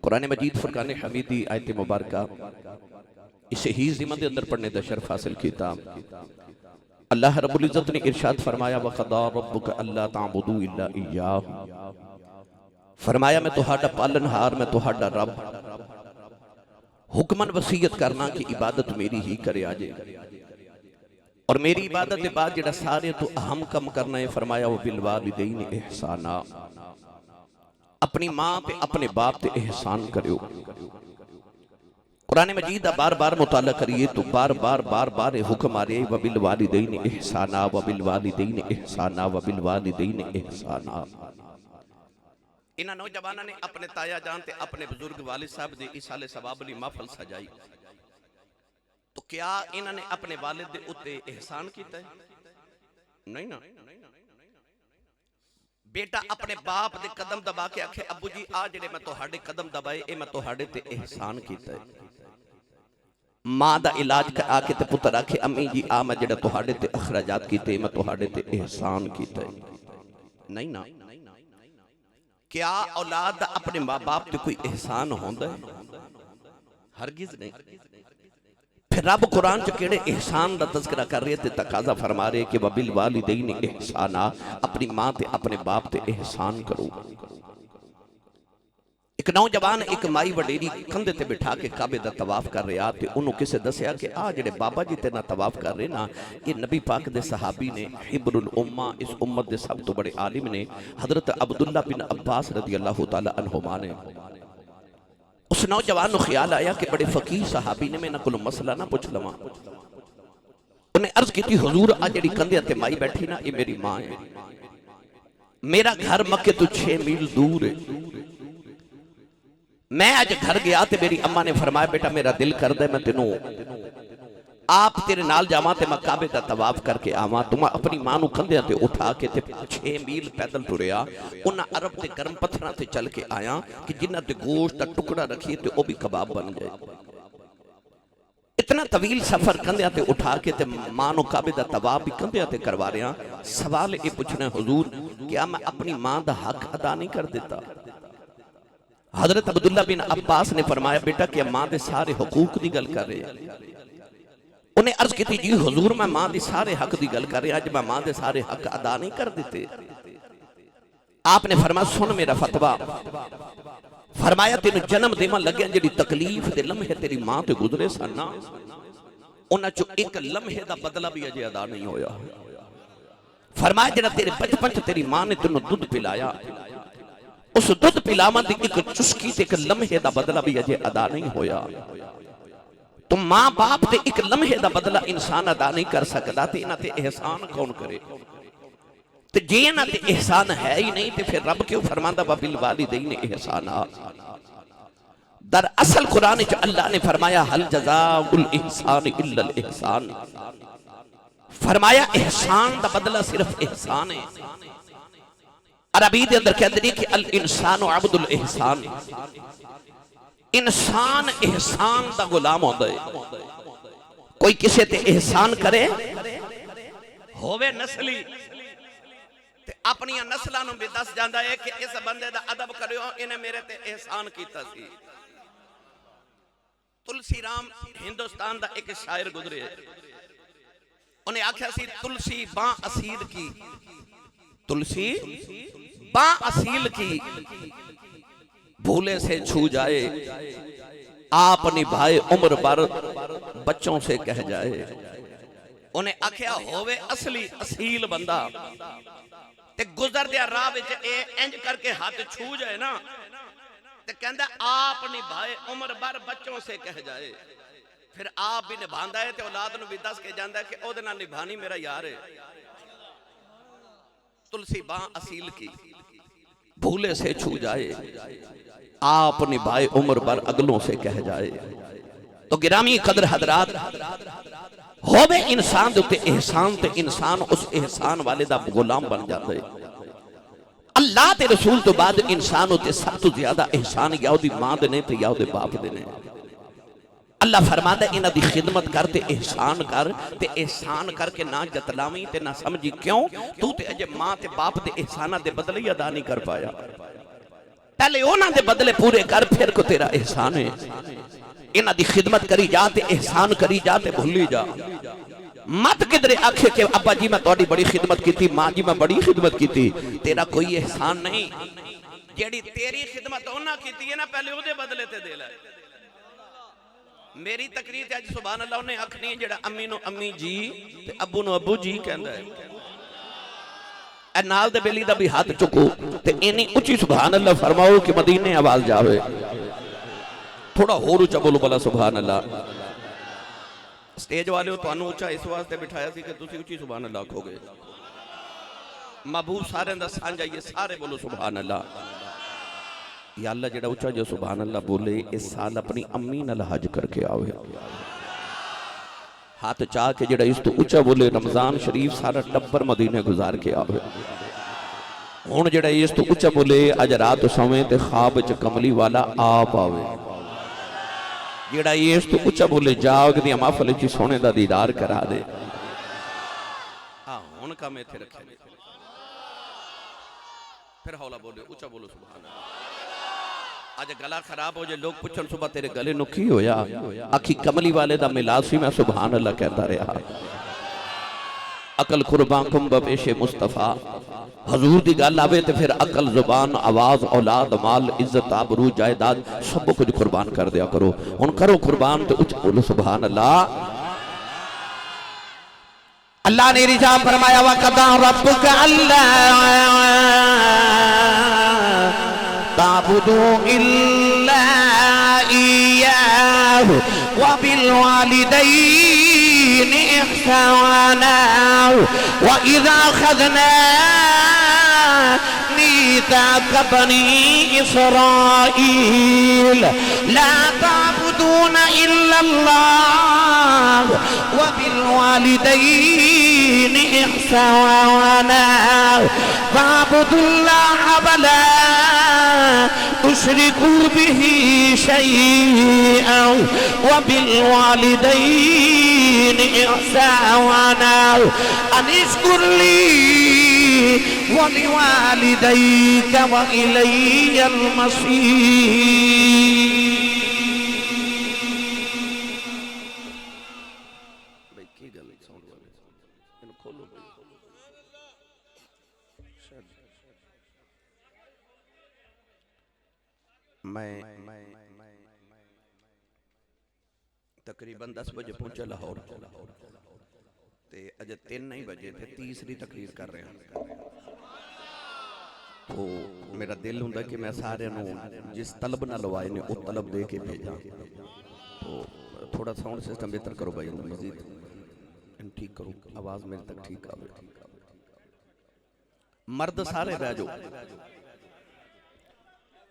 قرآن مجید فرقان حمیدی آیت مبارکہ اسے ہی ضمن دے اندر پڑھنے دا شرف حاصل کیتا۔ اللہ رب العزت نے ارشاد فرمایا وَقَضَىٰ رَبُّكَ أَلَّا تَعْبُدُوا إِلَّا إِيَّاهُ، فرمایا میں تہاڈا پالن ہار، میں تہاڈا رب، حکمن وصیت کرنا کہ عبادت میری ہی کرے آجے، اور میری عبادت کے بعد جڑا سارے تو اہم کم کرنا ہے، فرمایا وَبِالْوَالِدَيْنِ إِحْسَانًا، اپنی ماں تے اپنے باپ تے احسان کریو۔ قرآن مجید بار بار مطالعہ کریے تو بار بار حکم آ رہے وَبِالْوَالِدَيْنِ إِحْسَانًا وَبِالْوَالِدَيْنِ إِحْسَانًا وَبِالْوَالِدَيْنِ إِحْسَانًا۔ انہاں نوجوانوں نے اپنے تایا جان تے اپنے بزرگ والد صاحب دے ایصال ثواب لی محفل سجائی، تو کیا انہاں نے اپنے والد دے اتے احسان کیتا ہے؟ نہیں نا۔ بیٹا اپنے باپ دے قدم دبا کے آکھے ابو جی آ جڑے میں تہاڈے قدم دبائے اے میں تہاڈے تے احسان کیتا ہے۔ ماں دا علاج آ کے تے پتر آکھے امی جی آ میں جڑا تہاڈے تے اخراجات کیتے میں تہاڈے تے احسان کیتا ہے۔ نہیں نا۔ کیا اولاد اپنے ماں باپ تے کوئی احسان ہوندا ہے؟ ہرگز نہیں۔ پھر رب قرآن چ کیڑے احسان دا تذکرہ کر رہے تھے، تقاضا فرما رہے کہ وَبِالْوَالِدَيْنِ إِحْسَانًا، اپنی ماں تے اپنے باپ تے احسان کرو۔ ایک نوجوان ایک مائی وڈیری کندھے تے بٹھا کے کعبے دا طواف کر رہے آتے، انہوں کسے دسیا کہ آ جڑے بابا جی تے نہ طواف کر رہے نا، یہ نبی پاک دے صحابی نے، حبر الامہ، اس امت دے سب تو بڑے عالم نے، حضرت عبداللہ بن عباس رضی اللہ تعالی عنہما نے۔ اس نوجوان نو خیال آیا کہ بڑے فقیہ صحابی نے میں نہ کلو مسئلہ نہ پوچھ لواں۔ انہیں عرض کی تھی حضور آج جڑی کندھے تے مائی بیٹھی نا، یہ میری ماں ہے، میرا گھر مکے تو 6 میل دور ہے، میں آج گھر گیا تے میری اماں نے فرمایا بیٹا میرا دل کر دے میں تینوں آپ تیرے نال جاواں تے میں کعبے دا طواف کر کے آواں، تو میں اپنی ماں نو کندھے تے اٹھا کے تے 6 میل پیدل ٹریا، انہاں عرب تے گرم پتھراں تے چل کے آیا کہ جنہاں تے گوشت دا ٹکڑا رکھیے تے او بھی کباب بن جائے۔ اتنا طویل سفر کندھے تے اٹھا کے تے ماں نو کعبے دا طواف بھی کندھے تے کروا رہے ہیں۔ سوال اے پوچھنا حضور کیا میں اپنی ماں دا حق ادا نہیں کر دیتا؟ حضرت عبداللہ بن عباس نے فرمایا بیٹا کہ ماں دے سارے حقوق دی گل کر رہے ہیں۔ انہیں عرض کی تھی جی حضور میں ماں دے سارے حق دی گل کر رہے ہیں، آج میں ماں دے سارے حق ادا نہیں کر دیتے۔ آپ نے فرمایا سن میرا فتویٰ، فرمایا تینوں جنم دیواں لگے جڑی تکلیف دے لمحے تیری ماں تے گزرے سننا، انہاں چو ایک لمحے دا بدلہ بھی اجے ادا نہیں ہویا۔ فرمایا جڑا تیرے بچپن چ تیری ماں نے تینوں دودھ پلایا، اس دودھ پلاواں دی ایک چسکی تے ایک لمحے دا بدلہ بھی اجے ادا نہیں ہویا۔ تو ماں باپ تے ایک لمحے دا بدلہ انسان ادا نہیں کر سکتا تے انہاں تے احسان کون کرے؟ تے جے انہاں تے احسان ہے ہی نہیں تے پھر رب کیوں فرماندا وَبِالْوَالِدَيْنِ إِحْسَانًا؟ در اصل قرآن چ اللہ نے فرمایا حل جزاء الإحسان إلا الإحسان، فرمایا احسان دا بدلہ صرف احسان ہے۔ عربی دے اندر کہتے ہیں کہ الانسان عبد الاحسان، انسان احسان دا غلام ہوتا ہے۔ کوئی کسی تے احسان کرے ہووے نسلی تے اپنی نسلانوں بھی دس جاندہ ہے کہ اس بندے دا ادب کریو انہیں میرے تے احسان کیتا سی۔ تلسی رام ہندوستان دا ایک شاعر گزرے، انہیں آکھیا سی تلسی باں اصیل کی، تلسی باں اصیل کی بھولے سے چھو جائے، آپ نبھائے عمر بھر بچوں سے کہہ جائے۔ انہیں آکھیا ہووے اصلی اصیل بندہ تے گزر دیا راہ وچ اے انج کر کے ہاتھ چھو جائے نا تے کہندا آپ نبھائے عمر بھر بچوں سے کہہ جائے، پھر آپ بھی نبھاندا ہے تے اولاد نو بھی دس کے جاندا ہے کہ او دے نال نبھانی میرا یار ہے۔ تلسی باں اصیل کی بھولے سے چھو جائے، آپ نبھائے عمر بھر اگلوں سے کہہ جائے۔ تو گرامی قدر حضرات ہووے انسان دے احسان تے انسان اس احسان والے دا غلام بن جاتا ہے۔ اللہ تے رسول تو بعد انسان ہوتے سب تو زیادہ احسان یا دی ماں دے نے تے یا دے باپ دے نے۔ اللہ فرماتا ہے انہاں دی خدمت کر تے احسان کر کے نہ جتلاویں تے نہ سمجھی کیوں تو تے اجے ماں تے باپ دے احسانہ دے بدلے ادا نہیں کر پایا۔ پہلے انہاں دے بدلے پورے کر، پھر کو تیرا احسان ہے۔ انہاں دی خدمت کری جا تے احسان کری جا تے بھولی جا۔ مت کدرے آکھے کہ ابا جی میں تہاڈی بڑی خدمت کیتی، ماں جی میں بڑی خدمت کیتی، تیرا کوئی احسان نہیں۔ جیڑی تیری خدمت انہاں کیتی ہے نا، پہلے او دے بدلے تے دے لے۔ میری تقریر تے اج سبحان اللہ انہیں اکھ نہیں جیڑا امی نو امی جی تے ابو نو ابو جی کہندا ہے، اے نال دے بیلی دا بھی ہاتھ چکو تے اینی اچھی سبحان اللہ فرماؤ کہ مدینے آواز جاوے۔ تھوڑا ہور اچھا بولو بلا سبحان اللہ۔ سٹیج والے ہو تو انہوں اچھا اس واسطے بٹھایا سی کہ تسی اچھی سبحان اللہ کھو گئے۔ محبوب سارے اندر سان جائیے، سارے بولو سبحان اللہ۔ یا اللہ جڑا اچھا جو سبحان اللہ بولے اس سال اپنی امی نال حج کر کے آوے۔ ہاتھ چاہ کے جڑا اس تو اچھا بولے رمضان شریف سارا ٹبر مدینے گزار کے آوے۔ ہون جڑا اس تو اچھا بولے اج رات سویں تے خواب چ کملی والا آپ آوے۔ جڑا اس تو اچھا بولے جاگ دی محفل چ سونے دا دیدار کرا دے۔ ہون کا میں تھے رکھے پھر حولا بولے اچھا بولو سبحان اللہ۔ آج گلا خراب ہو جائے لوگ پوچھن صبح تیرے گلے نو کی ہویا، آکھی کملی والے دا ملاد سی میں سبحان اللہ کہتا رہا۔ عقل قربان کم بپیش مصطفیٰ، حضور دی گل آوے تے پھر عقل زبان آواز اولاد مال عزت آبرو جائیداد سب کچھ قربان کر دیا کرو۔ ان کرو قربان تے اچھ بولو سبحان اللہ۔ اللہ نے رضا فرمایا وَقَضَىٰ رَبُّكَ أَلَّا تعبدوا إلا إياه وبالوالدين إحسانا وإذا أخذنا ميثاق بني إسرائيل لا تعبدون إلا الله وبالوالدين إحسانا فاعبدوا الله ولا تشركوا به شيئا وبالوالدين إحسانا أن اشكر لي ولوالديك وإلي المصير۔ میں تقریباً 10 بجے پہنچا لاہور تے اجے 3 نہیں بجے تھے، تیسری تقریر کر رہے ہیں۔ تو میرا دل ہوں کہ میں سارے نو جس طلب نہ لوائے نے وہ طلب دے کے بھیجا۔ تو تھوڑا ساؤنڈ سسٹم بہتر کرو بھائی، مزید ٹھیک کرو، آواز میرے تک ٹھیک آوے۔ مرد سارے بیجو،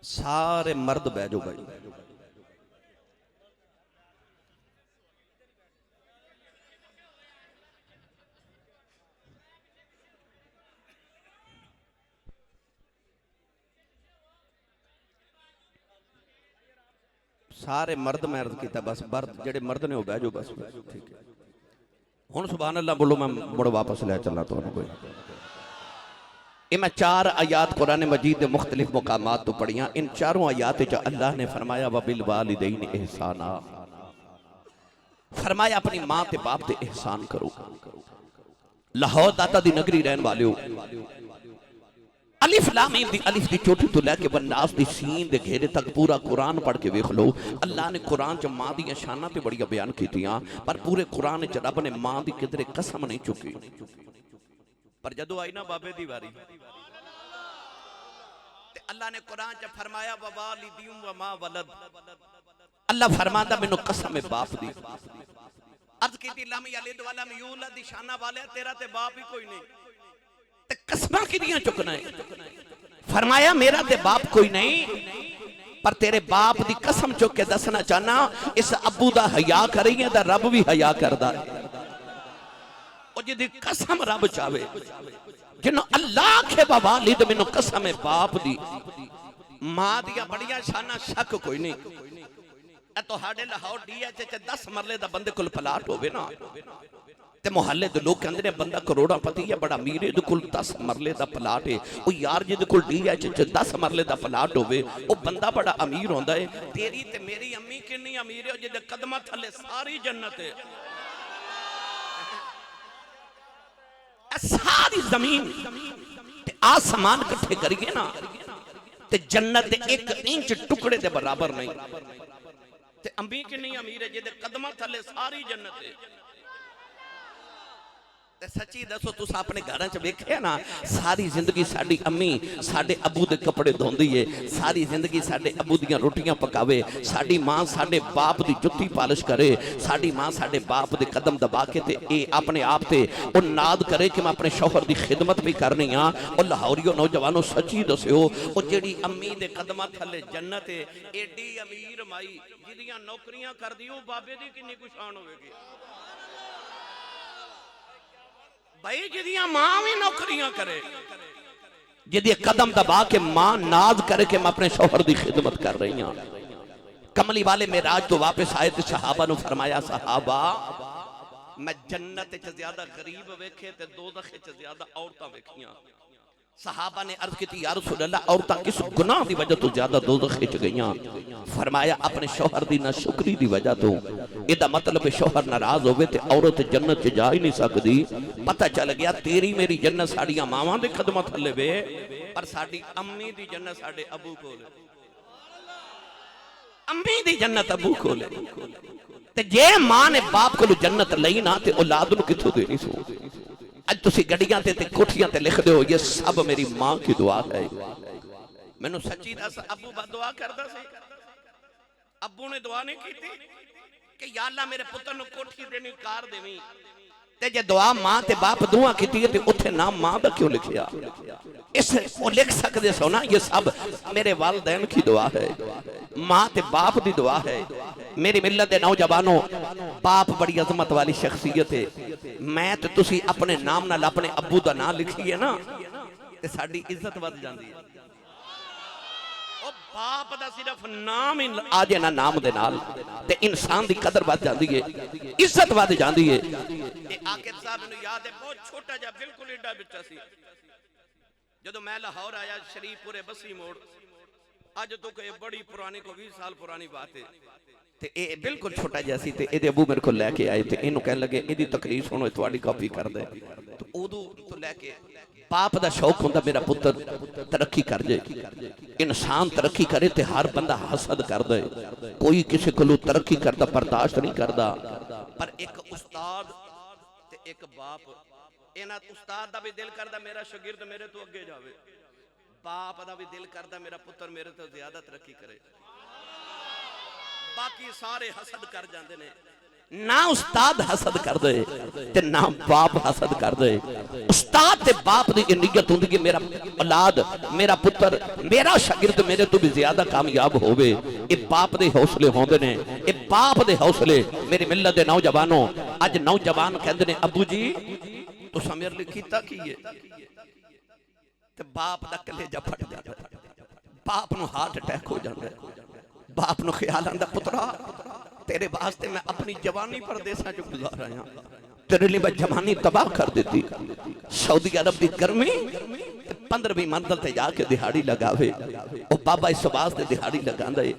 سارے مرد بیجو بھائی۔ سارے مرد میں عرض کیتا بس مرد جڑے مرد نے ہو بیجو بس ٹھیک ہے۔ ہن سبحان اللہ بولو، میں مڑ واپس لے چلا تو کوئی میں 4 آیات قرآن مجید دے مختلف مقامات تو پڑھیاں۔ ان 4 آیات جو اللہ نے فرمایا وَبِالْوَالِدَيْنِ احسانا، فرمایا اپنی ماں تے باپ تے احسان کرو۔ لاہور داتا دی نگری رہن والے ہو، الف لام میم دی الف دی چوٹی تو لے کے والناس دی سین دے گھیرے تک پورا قرآن پڑھ کے ویکھ لو۔ اللہ نے قرآن چ ماں دی شاناں تے بڑی بیان کیتیاں، پر پورے قرآن چ رب نے ماں دی کدرے قسم نہیں چکی۔ پر جدو آئی نا بابے دی واری تے اللہ نے قرآن چ فرمایا ووالدیوں وما ولد، اللہ فرماتا مینوں قسم باپ دی۔ عرض کی تھی لم یلد ولم یولد دی شانہ والے تیرا تے باپ ہی کوئی نہیں، تے قسمہ کی دیاں چکنا ہے۔ فرمایا میرا تے باپ کوئی نہیں، پر تیرے باپ دی قسم چک کے دسنا چاہنا اس ابو دا حیا کر رہی ہے دا رب بھی حیا کردہ ہے۔ اور جدی قسم رب چاہوے جنہوں اللہ کے والد منو قسم باپ دی، ماں دیا بڑیاں شانہ شک کوئی نہیں۔ اے تہاڈے لاہور ڈی ایچ چ 10 مرلے دا بندے کول پلاٹ ہوے نا تے محلے دے لوگ کہندے نے بندہ کروڑا پتی ہے بڑا امیر ہے دے کول 10 مرلے دا پلاٹ ہے او یار جے دے کول ڈی ایچ چ 10 مرلے دا پلاٹ ہوے او بندہ بڑا امیر ہوندا ہے تیری تے میری امی کنی امیر ہے جے دے قدماں تھلے ساری جنت ہے ساری زمین تے آسمان کٹھے کریے نا تے جنت دے 1 انچ ٹکڑے دے برابر نہیں تے امی کنی امیر ہے جے دے قدماں تھلے ساری جنت ہے سچی دسو تسا اپنے گھراں چ ویکھیا نا ساری زندگی ساڈی امی ساڈے ابو دے کپڑے دھوندی ہے ساری زندگی ساڈے ابو دیاں روٹیاں پکاوے ساڈی ماں ساڈے باپ دی جُتی پالش کرے ساڈی ماں ساڈے باپ دے قدم دبا کے تے اے اپنے آپ تے او ناد کرے کہ میں اپنے شوہر دی خدمت بھی کرنی ہاں او لاہوریو نوجوانو سچی دسیو او جیڑی امی دے قدماں تھلے جنت ہے ایڈی امیر مائی جدیاں نوکریاں کردی او بابے دی کنی کچھ شان ہوے گی بھائی جدیاں ماں بھی نوکریاں کرے جدی قدم دبا کے ماں ناز کرے کہ میں اپنے شوہر دی خدمت کر رہی ہوں کملی والے معراج تو واپس آئے تھے صحابہ نے فرمایا صحابہ میں جنت چ زیادہ غریب ویکھے تے دوزخ چ زیادہ عورتاں ویکھیاں صحابہ نے عرض کی تھی یا رسول اللہ عورتاں کس گناہ دی وجہ تو زیادہ دوزخ چ گئیاں فرمایا اپنے شوہر دی ناشکری دی وجہ تو ادا مطلب شوہر ناراض ہوئے تے عورت جنت چ جا ہی نہیں سکدی پتہ چل گیا تیری میری جنت ساڑیاں ماواں دے قدماں تھلے وے پر ساڈی امی دی جنت ساڈے ابو کول امی دی جنت ابو کول تے جے ماں نے باپ کو جنت لئی نا تے اولاد نو کتھوں دینی سو اج تسی گڈیاں تے کوٹھیاں تے لکھ دیو یہ سب میری ماں کی دعا ہے مینوں سچی دس ابو با دعا کردا سی ابو نے دعا نہیں کی تھی کہ یا اللہ میرے پتر نو کوٹھی دینی کار دیویں تے جے دعا ماں تے باپ دعا کیتی تے اوتھے نام ماں دا کیوں لکھیا اس وہ لکھ سکدے سو نا یہ سب میرے والدین کی دعا ہے ماں تے باپ دی دعا ہے میری ملت دے نوجوانوں باپ بڑی عظمت والی شخصیت ہے میں تے تسی اپنے نام نال اپنے ابو دا نام لکھیے نا تے ساڈی عزت ود جاندی ہے او باپ دا صرف نام ہی آ جے نا نام دے نال تے انسان دی قدر ود جاندی ہے عزت ود جاندی ہے اے عاقب صاحب نو یاد ہے بہت چھوٹا جا بالکل ایڈا بچہ سی جدو میں لاہور آیا شریف پورے بسی موڑ آج تو کہ بڑی پرانی کو 20 سال پرانی بات ہے تے اے بالکل چھوٹا جیسی تے اے دے ابو میرے کو لے کے آئے تے اینو کہنے لگے ایدی تقریر سنو تواڈی کاپی کر دے تو اودو تو لے کے باپ دا شوق ہوندا میرا پتر ترقی کر جائے انسان ترقی کرے تے ہر بندہ حسد کر دے کوئی کسی کو ترقی کرتا برداشت نہیں کردا پر ایک استاد تے ایک باپ اینا استاد دا بھی دل کردا میرا شاگرد میرے تو اگے جاوے باپ دا بھی دل کردا میرا پتر میرے تو زیادہ ترقی کرے باقی سارے حسد کر جاندے نے نہ استاد حسد کر دے تے نہ باپ حسد کر دے استاد تے باپ دی نیت ہوندی کہ میرا اولاد میرا پتر میرا شاگرد میرے تو بھی زیادہ کامیاب ہووے اے باپ دے حوصلے ہوندے نے اے باپ دے حوصلے میری ملت دے نوجوانوں اج نوجوان کہندے نے ابو جی تساں میرے لئی کیتا کی ہے تے باپ دا کلیجہ پھٹ جاتا باپ نو ہارٹ اٹیک ہو جاندا باپ نو خیال آندا پترا تیرے واسطے میں اپنی جوانی پردیساں جو گزار رہا ہوں تیرے لیے میں جوانی تباہ کر دیتی سعودی عرب دی گرمی 15ویں منزل تے جا کے دہاڑی لگاوے او بابا اس واسطے دہاڑی لگاندا ہے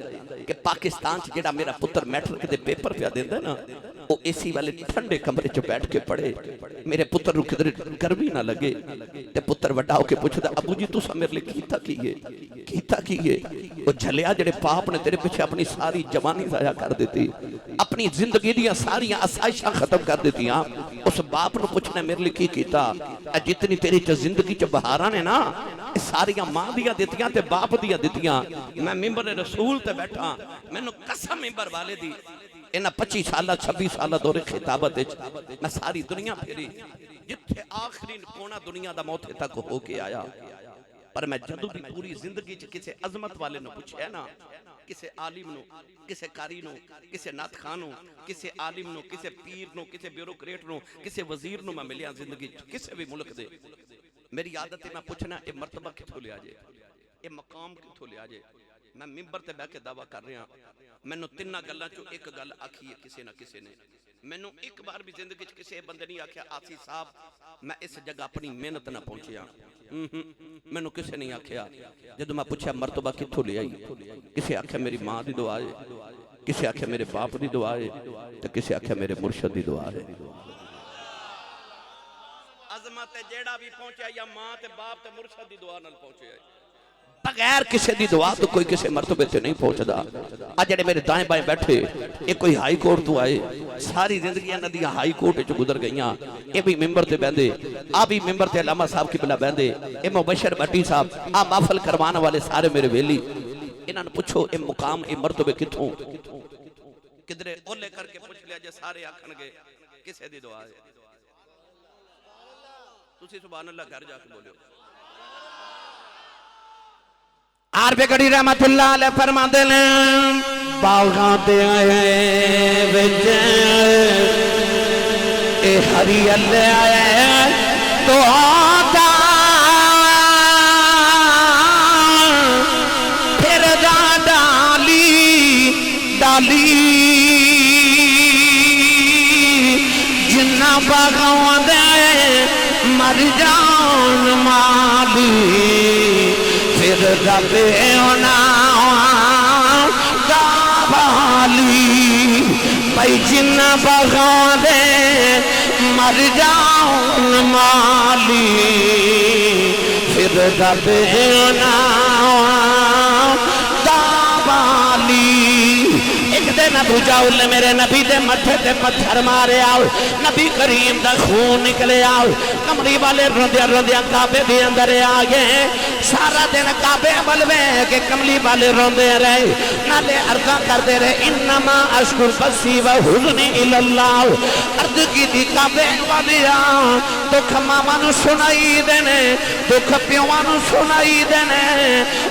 کہ پاکستان چ جڑا میرا پتر میٹرک دے پیپر پیا دیندا نا او اے سی والے ٹھنڈے کمرے چ بیٹھ کے پڑھے میرے پتر نو کدھر گرمی نہ لگے تے پتر وڈا ہو کے پوچھدا ابو جی تساں میرے لیے کیتا کیے او جھلیا جڑے باپ نے تیرے پیچھے اپنی ساری جوانی ضائع کر دیتی اپنی زندگی دیاں ساریاں آسائشاں ختم کر دیتیاں اس باپ نو پوچھنا میرے لیے کی کیتا جتنی تیری زندگی چ بہاراں نے نا ساریاں ماں دیاں دتیاں تے باپ دیاں دتیاں میں ممبر رسول تے بیٹھا مینوں قسم ممبر والے دی انہاں 25 سالہ 26 سالہ دور خطابت میں ساری دنیا پھیری جتھے آخری کونا دنیا دا موت تک ہو کے آیا پر میں جدو بھی پوری زندگی چ کسے عظمت والے نو پوچھیا نا کسے عالم نو کسے قاری نو کسے نعت خان نو کسے عالم نو کسے پیر نو کسے بیوروکریٹ نو کسے وزیر نو میں ملیا زندگی کسے بھی ملک دے میری عادت ہے میں پوچھنا اے مرتبہ کتھوں لیا جائے اے مقام کتھوں لیا جائے میں ممبر تے بیٹھ کے دعویٰ کر رہا مینوں تیناں گلاں چوں ایک گل آکھی ہے کسے نہ کسے نے مینوں ایک بار بھی زندگی کسے بندے نہیں آکھیا آسی صاحب میں اس جگہ اپنی محنت نہ پہنچیا مینوں کسے نہیں آکھیا جدوں میں پوچھا مرتبہ کتھوں لے آئی کسے آکھیا میری ماں دی دعا ہے کسے آکھیا میرے باپ دی دعا ہے تے کسے آکھیا میرے مرشد دی دعا ہے عظمت جیڑا بھی پہنچیا یا ماں تے باپ تے مرشد دی دعا نال پہنچیا ہے بغیر کسی دی دعا تو کوئی کسی مرتبے تے نہیں پہنچدا آج جڑے میرے دائیں بائیں بیٹھے ایک کوئی ہائی کورٹ تو آئے ساری زندگیاں ندیاں ہائی کورٹ وچ گزر گئیاں اے بھی ممبر تے بیندے آ بھی ممبر تے علامہ صاحب کی بلا بیندے اے مبشر بٹی صاحب آ محفل کروانے والے سارے میرے ویلی انہاں نے پوچھو اے مقام اے مرتبے کتھوں کدھرے اولے کر کے پوچھ لیا جے سارے آکھن گے کسے دی دعا ہے تسی سبحان اللہ گھر جا کے بولو عارف گڑھی رحمت اللہ علیہ فرما دے لیں باغاں تے آئے وچ اے ہری اللہ آئے تو آتا پھر دا ڈالی ڈالی جنہ باغاں دے مر جان مالی پھر رب ہونا گاوالی بھائی جن باغاں دے مر جان مالی پھر رب ہونا گاوالی ایک دن ابو جہل میرے نبی دے متھے تے پتھر مارے آؤ نبی کریم دا خون نکلے آؤ کمری والے روندیا روندیا کعبے دے اندر آ گئے سارا دن کعبے بلوے کہ کملی والے روندے رہے نالے عرضاں کردے رہے انما اشکر بسی و حزنی الاللہ عرض کی دی کعبے والیا دکھ ماما نو سنائی دینے دکھ پیواں نو سنائی دینے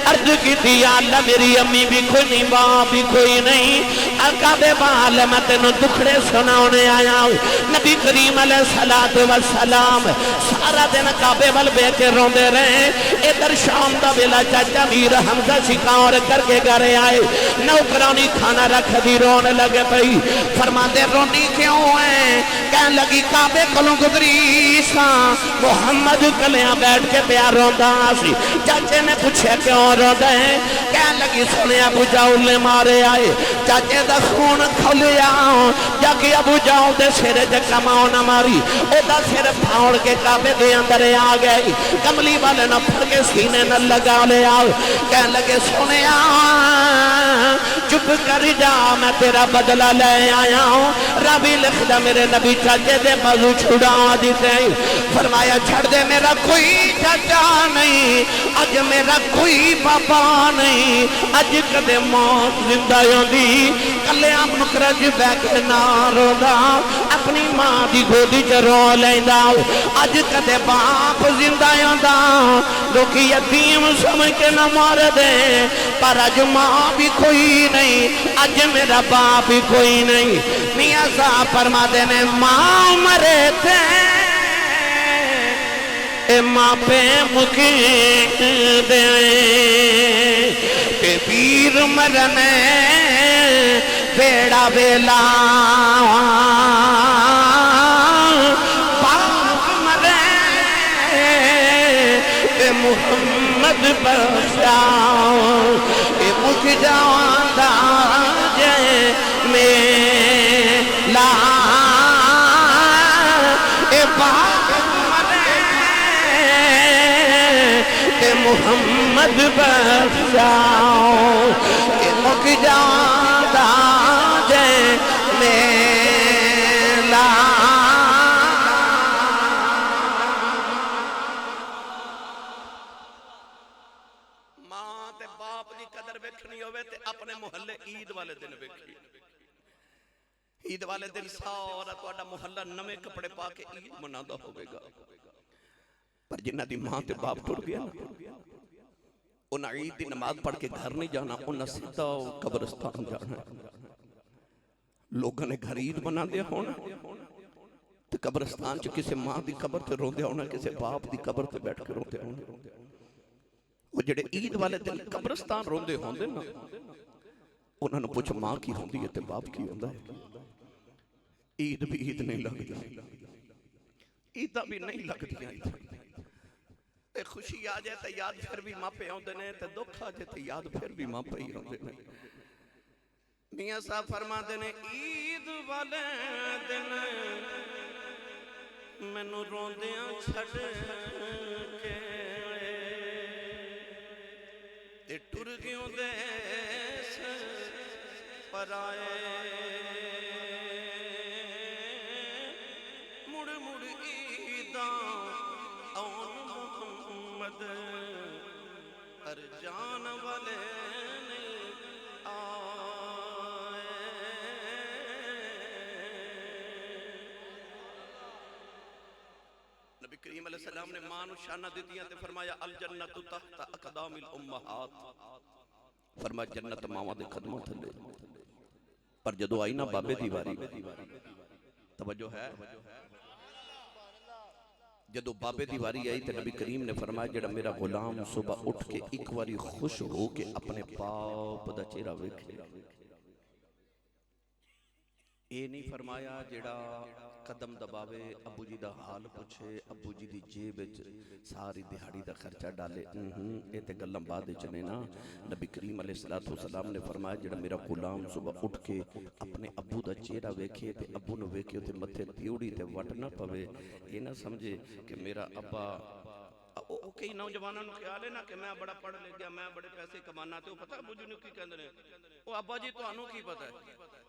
عرض کی دی یا اللہ میری امی بھی کوئی نہیں باپ بھی کوئی نہیں کعبے والے میں تینوں دکھڑے سناؤنے آیا نبی کریم علیہ السلام سارا دن کعبے وال بیٹھ کے روندے رہے ادھر شام دا ویلا چاچا میر حمزہ شکار کر کے گھرے آئے نوکرانی کھانا رکھ دی رونے لگے پئی فرماتے رونی کیوں ہے کہنے لگی کعبے کلوں گزری سا محمد کلیاں بیٹھ کے پیار روندا سی چاچے نے پوچھے کیوں روندا ہے کہنے لگی سنے ابو جہل نے مارے آئے چاچے دا خون کھولیا جا کے ابو جہل دے سر تے کماؤ نہ ماری او دا سر پھاڑ کے کعبے دے اندر آ گئی کملی والے نہ پھڑ کے سینے نہ لگا لیا کہنے لگے سنیا چپ کر جا میں تیرا بدلہ لے آیا ہوں ربی لکھدا میرے نبی چاچے دے بازو چھڑا دیتے فرمایا چھڑ دے میرا کوئی چاچا نہیں اج میرا کوئی بابا نہیں اج کدے موت زندہ ہوندی کلیاں مکرج بیٹھ کے نہ روندا اپنی ماں دی گودی چ رو لیندا اج کدے باپ زندہ ہوندا لوکی یتیم سمجھ کے نہ مار دے پر اج ماں بھی کوئی نہیں اج میرا باپ بھی کوئی نہیں میاں صاحب فرما دے نے ماں مرے تے اے ماں پہ مکی دے تے پیر مرنے بیڑا بیلا باپ مرے اے محمد بخشاؤ اے مک جاندہ جے میلا اے باپ مرے اے محمد بخشاؤ اے مک جاندہ جے میلا ماں تے باپ دی قدر ویکھنی ہوئے تے اپنے محلے عید والے دن ویکھی عید والے دن سارا تہاڈا محلہ نویں کپڑے پا کے عید منادا ہوے گا پر جنہاں دی ماں تے باپ ٹر گیا انہاں عید دی نماز پڑھ کے گھر نہیں جانا انہاں سیدھا قبرستان جانا لوگوں نے گھر عید بنا دیا ہونا تے قبرستان چ کسے ماں دی قبر تے روندے ہونا کسے باپ دی قبر تے بیٹھ کے روندے ہونا وہ جڑے عید والے دن قبرستان روندے ہوندے نا انہاں نوں پوچھ ماں کی ہوندی ہے تے باپ کی ہوندا ہے عید بھی عید نہیں لگدی عیداں بھی نہیں لگدیاں تے خوشی آ جائے تے یاد پھر بھی ماپے ہوندے نے تے دکھ آ جائے تے یاد پھر بھی ماپے ہی ہوندے نے میاں صاحب فرماندے نے عید والے دن مینوں روندیاں چھڈ کے تے ٹر گیوں دیس پرائے مڑ مڑ عیداں آن محمد پر جان والے نہیں آئے نبی کریم علیہ السلام نے ماں نو شانہ دیتیاں تے فرمایا الجنت تحت اقدام الامہات فرمایا جنت ماواں دے قدماں تھلے پر جدو آئی نا بابے دیواری توجہ ہے جدو بابے دیواری آئی تے نبی کریم نے فرمایا جڑا میرا غلام صبح اٹھ کے ایک واری خوش ہو کے اپنے باپ دا چہرہ ویکھے اے نہیں فرمایا جڑا قدم دباوے ابو جی دا حال پوچھے ابو جی دی جیب وچ ساری دہاڑی دا خرچہ ڈالے اے تے گلاں بعد وچ نے نا نبی کریم علیہ السلام نے فرمایا جڑا میرا غلام صبح اٹھ کے اپنے ابو دا چہرہ ویکھے تے ابو نو ویکھے تے متھے تیوڑی تے وٹ نہ پوے اے نہ سمجھے کہ میرا ابا کئی نوجوانوں نوں خیال ہے نا کہ میں بڑا پڑھ لکھ گیا میں بڑے پیسے کمانا تے او پتہ ابو جی نوں کی کہندے نے او ابا جی تانوں کی پتہ ہے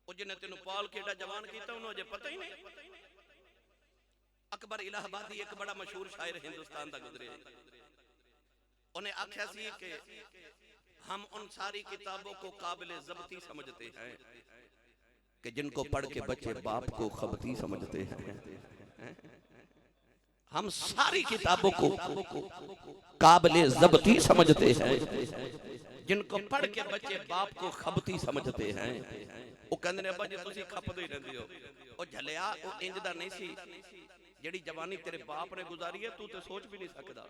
وہ جنہیں تینوں پال کے ایڈا جوان کیتا انہوں اجے پتہ ہی نہیں اکبر الہ آبادی ایک بڑا مشہور شاعر ہندوستان دا گزرے انہیں آکھیا سی کہ ہم ان ساری کتابوں کو قابل ضبطی سمجھتے ہیں کہ جن کو پڑھ کے بچے باپ کو خبطی سمجھتے ہیں ہم ساری کتابوں کو قابل ضبطی سمجھتے ہیں جن کو پڑھ کے بچے باپ کو خبطی سمجھتے ہیں وہ کہندے نے ابا جی تسی کھپدے ہی رہندے ہو او جھلیا او انج دا نہیں سی جڑی جوانی تیرے باپ نے گزاری ہے تو تے سوچ بھی نہیں سکدا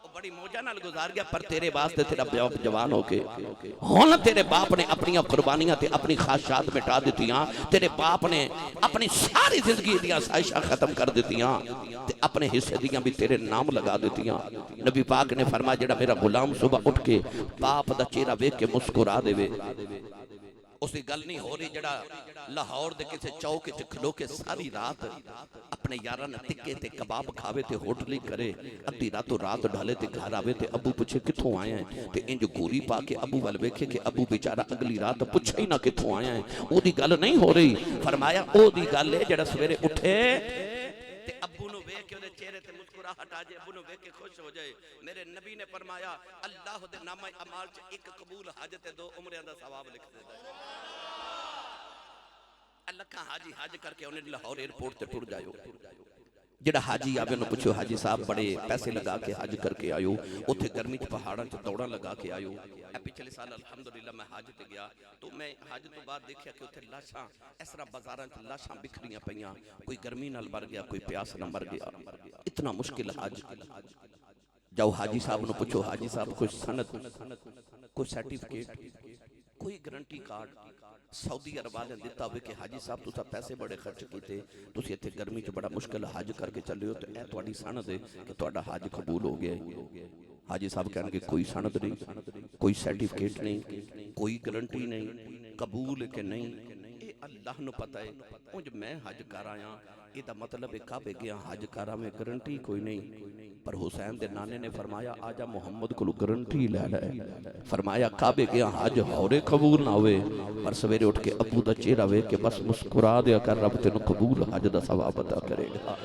او بڑی موجہ نال گزار گیا پر تیرے واسطے تیرا باپ جوان ہو کے ہن تیرے باپ نے اپنی قربانیاں تے اپنی خواہشات مٹا دتیاں تیرے باپ نے اپنی ساری زندگی دیاں خواہشاں ختم کر دتیاں تے اپنے حصے دیاں بھی تیرے نام لگا دتیاں نبی پاک نے فرمایا جڑا میرا غلام صبح اٹھ کے باپ دا چہرہ ویکھ کے مسکرا دے اس دی گل نہیں ہو رہی جڑا لاہور دے کسے چوک وچ کھلو کے ساری رات اپنے یاراں نال ٹکے تے کباب کھاوے تے ہوٹلی کرے ادھی راتوں رات ڈھالے تے گھر آوے تے ابو پوچھے کتھوں آئے ہیں تے انج گوری پا کے ابو ول ویکھے کہ ابو بیچارہ اگلی رات پوچھے ہی نہ کتھوں آئے ہیں او دی گل نہیں ہو رہی فرمایا او دی گل ہے جڑا سویرے اٹھے تے ابو نو ویکھ کے اودے چہرے تے مسکراہٹ آ جائے ابو نو ویکھ کے خوش ہو جائے میرے نبی نے فرمایا اللہ دے نامہ اعمال چ ایک قبول حج تے 2 عمرے دا ثواب لکھ دیندا ہے اللہ کا حاجی حج کر کے انہیں لاہور ایئرپورٹ تے ٹر جائیو جڑا حاجی آوے انہوں پوچھو حاجی صاحب بڑے پیسے لگا کے حج کر کے آئیو اتھے گرمی چ پہاڑاں چ دوڑاں لگا کے آئیو پچھلے سال الحمدللہ میں حج تے گیا تو میں حج تو بعد دیکھیا کہ اتھے لاشاں اس طرح بازاراں چ لاشاں بکھریاں پیاں کوئی گرمی نال مر گیا کوئی پیاس نال مر گیا اتنا مشکل حج جاؤ حاجی صاحب نو پوچھو حاجی صاحب کوئی سند کوئی سرٹیفکیٹ کوئی گارنٹی کارڈ سعودی عرب والے دیتا ہوئے کہ حاجی صاحب تسا پیسے بڑے خرچ کیتے تسی ایتھے گرمی چ بڑا مشکل حج کر کے چلے ہو تو اے تہاڈی سند ہے کہ تہاڈا حج قبول ہو گیا ہے حاجی صاحب کہنے کہ کوئی سند نہیں کوئی سرٹیفکیٹ نہیں کوئی گارنٹی نہیں قبول کہ نہیں اے اللہ نو پتہ ہے اونج میں حج کر آیا یہ دا مطلب ہے کعبے گیا حج کرا میں گارنٹی کوئی نہیں پر حسین دے نانے نے فرمایا آجا محمد کو گارنٹی لے لے فرمایا کعبے گیا حج ہورے قبول نہ ہوئے پر سویرے اٹھ کے ابو دا چہرہ وے کہ بس مسکرا دیا کر رب تینو قبول حج دا ثواب عطا کرے گا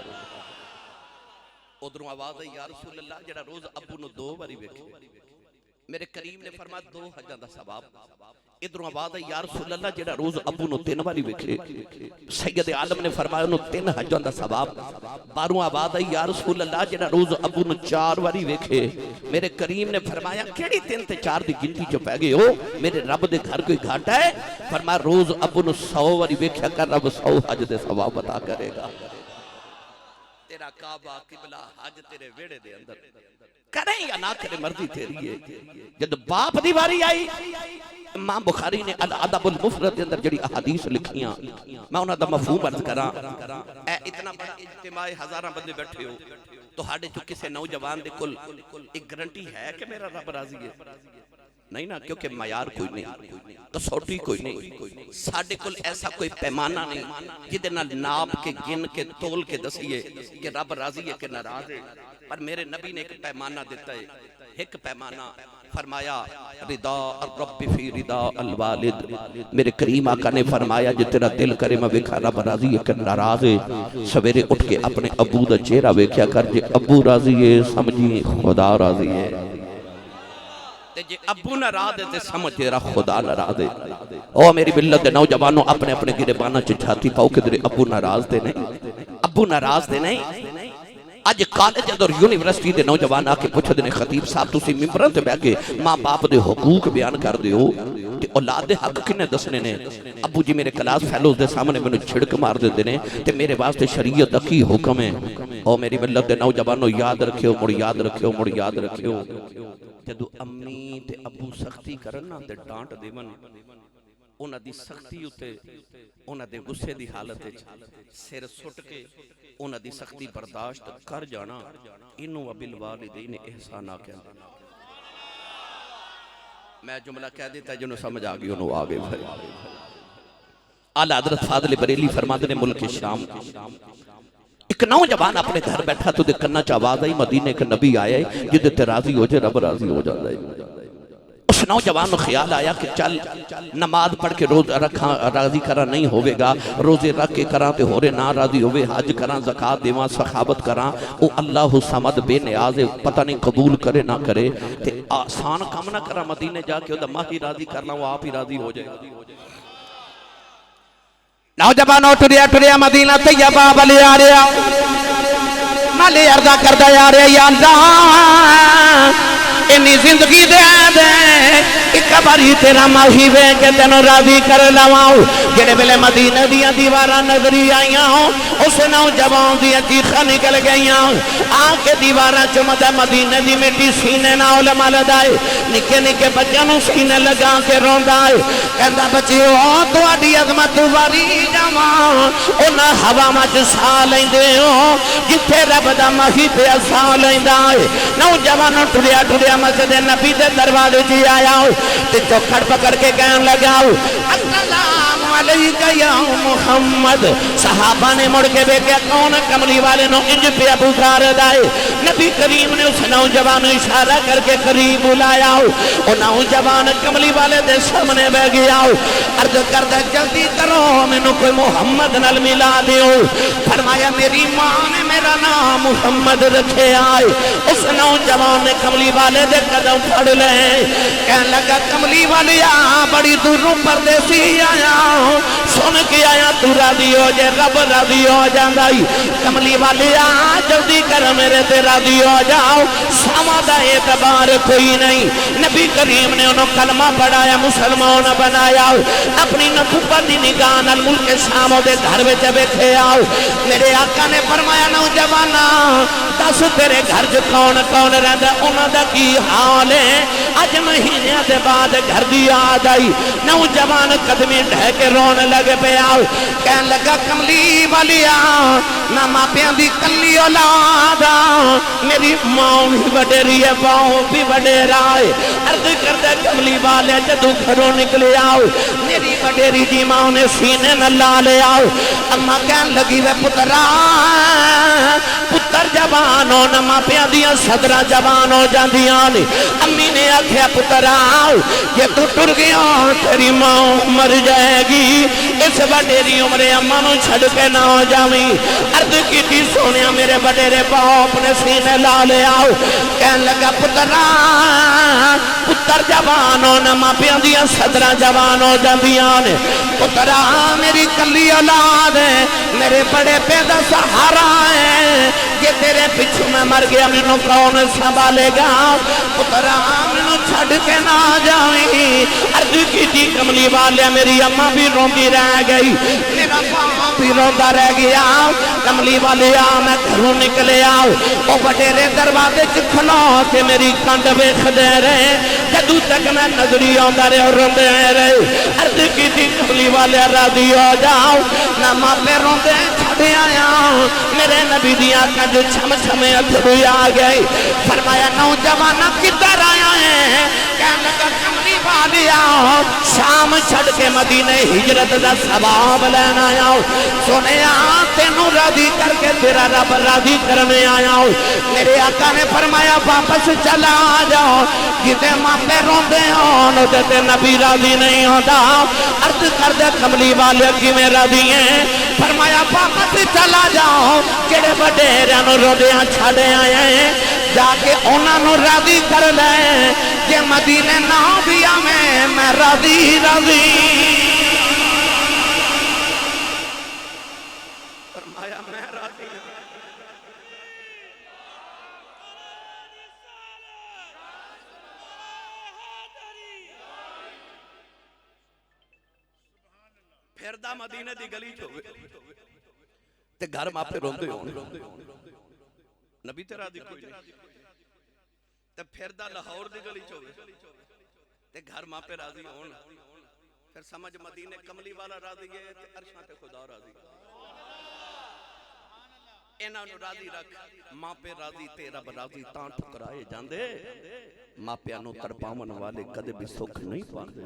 ادھروں آواز ہے یا رسول اللہ جڑا روز ابو نو 2 باری ویکھے میرے کریم نے فرمایا 2 حجاں دا ثواب ادھروں آواز ہے یا رسول اللہ جڑا روز ابو نو 3 باری ویکھے سید عالم نے فرمایا انہوں 3 حجاں دا ثواب باروں آواز ہے یا رسول اللہ جڑا روز ابو نو 4 باری ویکھے میرے کریم نے فرمایا کیڑی 3 تے 4 دی گنتی چ پے گئے ہو میرے رب دے گھر کوئی گھاٹا ہے فرمایا روز ابو نو 100 باری ویکھیا کر رب 100 حج دے ثواب عطا کرے گا تیرا کعبہ قبلہ حج تیرے ویڑے دے اندر کریں یا نہ کریں مرضی تیری ہے. جب باپ دی واری آئی امام بخاری نے الادب المفرد اندر جڑی احادیث لکھیاں میں انہاں دا مفہوم عرض کراں. اے اتنا بڑا اجتماع ہزاراں بندے بیٹھے ہو تو ہاڈے جو کسے نوجوان دے کل ایک گارنٹی ہے کہ میرا رب راضی ہے؟ نہیں نا, کیونکہ معیار کوئی نہیں, کسوٹی کوئی نہیں, ساڈے کل ایسا کوئی پیمانہ نہیں جدے نال ناپ کے گن کے تول کے دسیے کہ رب راضی ہے کہ ناراض ہے. پر میرے نبی نے ایک پیمانہ دیتا ہے, ایک پیمانہ فرمایا رضا الرب فی رضا الوالد. میرے کریم آقا نے فرمایا جو تیرا دل کرے میں ویکھا رب راضی ہے کہ ناراض ہے. سویرے اٹھ کے اپنے ابو دا چہرہ ویکھیا کر, جے ابو راضی ہے سمجھی خدا راضی ہے, جے ابو ناراض ہے تے سمجھ تیرا خدا ناراض ہے. او میری ملت دے نوجوانوں اپنے اپنے گریباناں چ چھاتی پاؤ کہ تیرے ابو ناراض تے نہیں, ابو ناراض تے نہیں. اج کالج اور یونیورسٹی دے نوجوان آ کے پوچھدے نے خطیب صاحب تسی ممبراں تے بیٹھ کے ماں باپ دے حقوق بیان کر دیو تے اولاد دے حق کنے دسنے نے؟ ابو جی میرے کلاس فیلوز دے سامنے مینوں چھڑک مار دیندے نے تے میرے واسطے شریعت دا کی حکم ہے. او میری ملت دے نوجوانوں یاد رکھیو, مڑ یاد رکھیو, مڑ یاد رکھیو. جدو امی تے ابو سختی کرن نا تے ڈانٹ دیون, انہاں دی سختی اتے انہاں دے غصے دی حالت وچ سر سٹ کے انہاں دی سختی برداشت کر جانا, انہوں وبالوالدین احسانا کہندے. میں جملہ کہہ دیتا ہے جنہوں سمجھ آگئی انہوں آگے بھائی. اعلیٰ حضرت فاضل بریلی فرماتے نے ملک شام ایک نوجوان اپنے گھر بیٹھا تو دیکھنا چاہواز آئی مدینے کے نبی آئے جدے تے راضی ہو جائے رب راضی ہو جاتا ہے. اس نوجوان کو خیال آیا کہ چل نماز پڑھ کے روز رکھاں راضی کرا نہیں ہوئے گا, روزے رکھ کے کراں تے ہورے نہ راضی ہوئے, حج کراں زکاة دیواں سخاوت کراں, او اللہ صمد بے نیاز پتہ نہیں قبول کرے نہ کرے تے آسان کام نہ کرا مدینے جا کے او ماں ہی راضی کرنا وہ آپ ہی راضی ہو جائے. نوجوانوں ٹریا مدینہ طیبہ بلی آ رہا مالی عرضہ کردہ یا رہے یا اللہ انی زندگی دے ایک باری تیرا ماہی وے کہ تینوں راضی کر لواؤ. جڑے بلے مدینہ دیا دیوارہ نظری آئیاں اس نوجوان دیا چیخہ نکل گئیاں آکے دیوارہ چمدہ مدینہ دی مٹی سینے نہ علماء لدائے نکے نکے بچانوں سینے لگا کے روندائے کہندہ بچے ہو تو آڈی عظمت واری جوان انہا ہوا مچ سا لیندے ہو جتے رب دا ماہی پہ سا لیندائے. نوجوانوں ٹریا مسجد نبی دے دروازے جی آیا ہو تے چوکھڑ پکڑ کے کہن لگا ہو السلام علیکہ یا محمد. صحابہ نے مڑ کے بے کہ کون کملی والے نو انج پہ پکار دائے. نبی کریم نے اس نوجوان اشارہ کر کے قریب بلایا ہو, وہ نوجوان کملی والے دے سامنے بے گیا ہو, عرض کردہ جلدی کرو مینوں کوئی محمد نال ملا دیو. فرمایا میری ماں نے میرا نام محمد رکھے آئے. اس نوجوان نے کملی والے دے قدم پھڑ لے کہنے لگا کملی والیا بڑی دوروں پردیسی آیا سن کے آیا تو راضی ہو جائے رب راضی ہو جاندائی. کملی والیا جلدی کر میرے تے راضی ہو جاؤ ساما دا اعتبار کوئی نہیں. نبی کریم نے انہوں کلمہ پڑھایا مسلمان بنایا اپنی نفوپا دی نگاہ نال ملک شاموں دے گھر میں بیٹھے آؤ. میرے آقا نے فرمایا نوجوانا دس تیرے گھر جو کون کون رہندا انہاں دا کی حال ہے. اج مہینے دے بعد گھر دی یاد آئی نوجوان قدمی ڈھہ کے رون لگ پیا کہن لگا کملی والیا نہ ماپیاں دی کلی اولاد میری ماں بھی وڈیری ہے باؤں بھی وڈیرا ہے. عرض کردہ کملی والے جدو گھروں نکلے آؤ میری وڈیری دی ماں نے سینے نہ لا لے آؤ. اما کہن لگی وے پترا پتر جوان ہو نہ ماپیاں دیاں صدرہ جوان ہو جاندیاں نے. امی نے آکھیا پتر آؤ یہ تو ٹر گیا تیری ماں مر جائے گی اس وڈیری عمر اماں نو چھڑ کے نہ ہو جاویں. عرض کی تھی سونیا میرے وڈیرے باؤ اپنے سینے لا لے آؤ. کہن لگا پتر جوان ہو نہ ماپیاں دیاں صدرہ جوان ہو جاندیاں نے. پترا میری کلی اولاد ہے میرے بڑے پیدا سہارا ہے یہ تیرے پچھو میں مر گیا مینوں کون سنبھالے گا. پترا مینوں چھڑ کے نہ جاویں. عرض کی تھی کملی والے میری اماں بھی روندی رہ گئی میرا باپ آپ ہی روندا رہ گیا کملی والے میں گھروں نکلیا وہ وڈیرے دروازے کھلو کے میری کنڈ ویکھدے رہے جدوں تک میں نظری آندا رہے روندے رہے عرض کیتی کملی والے راضی ہو جاؤ نہ ماپے روندے چھڈ آیا میرے نبی دیاں کنج چھم چھمے اتھرو آ گئے فرمایا نوجوان کدھر آیا ہے کہنے لگا کملی والیا شام چھڑ کے مدینے ہجرت دا ثواب لینا آیا سنیا تینوں راضی کر کے تیرا رب راضی کرنے آیا میرے آقا نے فرمایا واپس چلا جاؤ جتے ماں پہ روندے ہوں جتے نبی راضی نہیں ہوتا عرض کر دے کملی والے کی میں راضی ہیں فرمایا واپس چلا جاؤ کڑے وڈیریاں روندیاں چھڑے آئے ہیں جا کے انہاں نو راضی کر لے کہ مدینے نہ بھی میں راضی راضی فرمایا میں راضی پھردہ مدینے دی گلی چھوئے تے گھر ماں پہ روندے ہونے نبی تے راضی کوئی نہیں تے پھردہ لاہور دی گلی چھوئے تے گھر ماں پہ راضی ہونا پھر سمجھ مدینے کملی والا راضی ہے تے عرشاں تے خدا راضی انہاں نو راضی رکھ ماں پہ راضی تے رب راضی تاں ٹھکرائے جاندے ماں پہ انو تڑپاون والے کدے بھی سکھ نہیں پاندے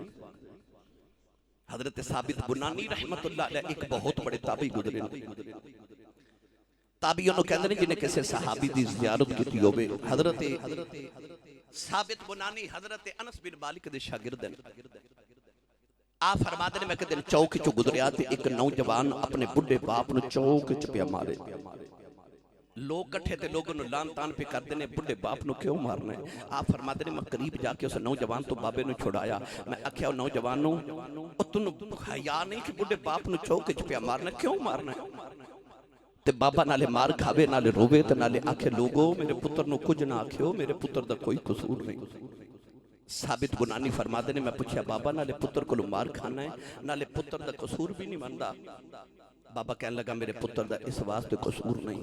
حضرت ثابت بنانی رحمت اللہ علیہ ایک بہت بڑے تابعی گزرے تابعیوں نے کہندے نے جنہیں کسے صحابی دی زیارت کی ہوئے حضرت ثابت بنانی حضرت انس بن مالک دے شاگرد ہیں آپ فرماتے ہیں میں کہ دن چوک چو گزریا تے ایک نوجوان اپنے بڑھے باپ نے چوک چ پیا مارے لوگ کٹھے تھے لوگوں نے لان تان پہ کرتے ہیں بڑھے باپ نو کیوں مارنا ہے آپ فرماتے ہیں میں قریب جا کے اس نوجوان تو بابے نے چھوڑایا میں اکھیا نوجوان نو تن حیا نہیں کہ بڑھے باپ نو چوک چ پیا مارنا کیوں مارنا ہے تے بابا نالے مار کھاوے نالے روے تے نالے آکھے لوگو میرے پتر نو کچھ نہ آکھیو میرے پتر دا کوئی قصور نہیں ثابت بنانی فرماتے نے میں پوچھا بابا نالے پتر کو مار کھانا ہے نالے پتر دا قصور بھی نہیں ماندا بابا کہنے لگا میرے پتر دا اس واسطے قصور نہیں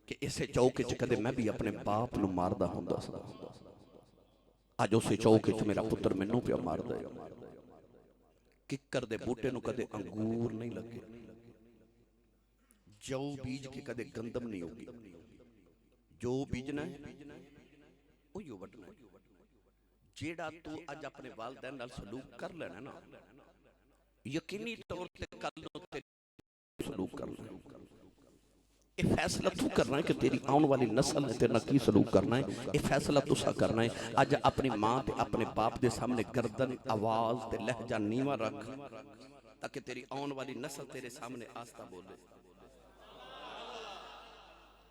کہ اسے چوکے چ کدے میں بھی اپنے باپ نو ماردا ہوندا سا اج اسے چوکے چ میرا پتر مینوں پیا ماردا ہے ککر دے بوٹے نو کدے انگور نہیں لگے جو بیج کے کدے گندم نہیں ہوگی جو بیجنا ہے اوہی وڈنا ہے جیڑا تو اج اپنے والدین نال سلوک کر لینا نا یقینی طور تے کل نو تے سلوک کر لینا یہ فیصلہ تو کرنا ہے کہ تیری آن والی نسل نے تیرنا کی سلوک کرنا ہے یہ فیصلہ تو سا کرنا ہے آج اپنی ماں تے اپنے باپ دے سامنے گردن آواز تے لہجہ نیمہ رکھ تاکہ تیری آن والی نسل تیرے سامنے آستہ بولے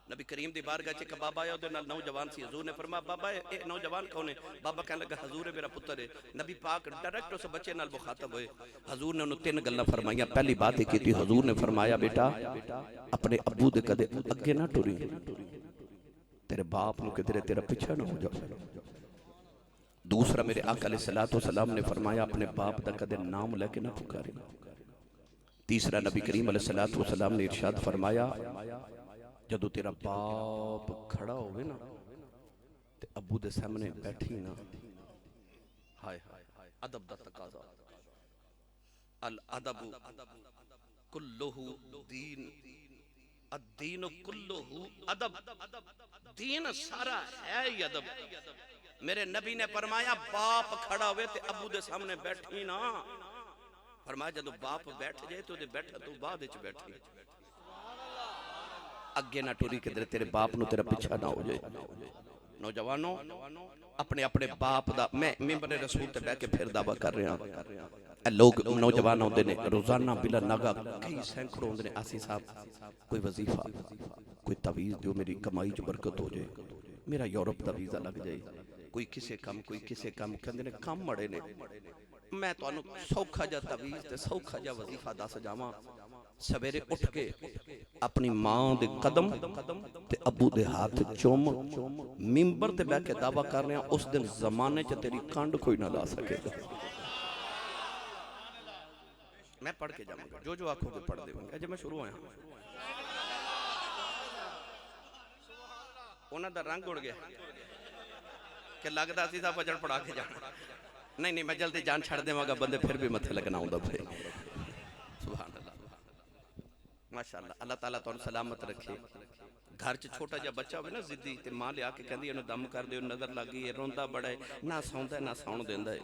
نبی کریم دی بارگاہ چکا بابا آیا دے نوجوان سی حضور نے فرمایا بابا اے نوجوان کون ہے بابا کہنے لگا حضور ہے میرا پتر ہے نبی پاک ڈائریکٹ اسے بچے نال مخاطب ہوئے حضور نے انہوں 3 گلہ فرمایا پہلی بات ہی کی تھی حضور نے فرمایا بیٹا اپنے ابو دے کدے اگے نہ ٹوری تیرے باپ نو کہ تیرا پچھا نہ ہو جاؤ دوسرا میرے آقا علیہ السلام نے فرمایا اپنے باپ دا کدے نام لے کے نہ پکارے تیسرا نبی کریم علیہ السلام نے ارشاد فرمایا جدو تیرا باپ کھڑا ہوئے نا تے ابو دے سامنے بیٹھی نا ہائے ادب دا تقاضا الادب کلہو دین الدین کلہو ادب دین سارا ہے ہی ادب میرے نبی نے فرمایا باپ کھڑا ہوئے تے ابو دے سامنے بیٹھی نا فرمایا جدو باپ بیٹھ جائے تو دے بیٹھا تو بعد اچ بیٹھی اگے نہ ٹوری کہ تیرے باپ نو تیرا پچھا نہ ہو جائے نوجوانوں اپنے اپنے باپ دا میں ممبر رسول تے بیٹھ کے پھر دعویٰ کر رہے ہیں اے لوگ نوجوان ہوندے نے روزانہ بلا نگا کئی سینکڑوں ہوندے نے آسی صاحب کوئی وظیفہ کوئی تعویذ جو میری کمائی جو برکت ہو جائے میرا یورپ دا ویزا لگ جائے کوئی کسے کم کہندے نے کم مڑے نے میں تو انو سوکھا جا تعویذ تے سوکھا جا وظیفہ دا سجاواں سویرے اٹھ کے اپنی ماں دے قدم تے ابو دے ہاتھ چوم ممبر تے بیٹھ کے دعویٰ کر رہے ہیں اس دن زمانے چ تیری کانڈ کوئی نہ لا سکے میں پڑھ کے جاؤں گا، جو آنکھوں کے پڑھ دے گا جب میں شروع ہویا انہاں دا رنگ اڑ گیا کہ لگدا سی دا فجر پڑھا کے جانا نہیں میں جلدی جان چھڑ دے گا بندے پھر بھی متھے لگنا ہوں دا بھائی سبحان اللہ ماشاءاللہ اللہ تعالیٰ تو سلامت رکھے گھر چ چھوٹا جا بچہ ہوئے نا زدی تے ماں لیا کے کہندی انہوں دم کر دے نظر لگی ہے روندا بڑا ہے نہ سوندا ہے نہ ساؤن دیندا ہے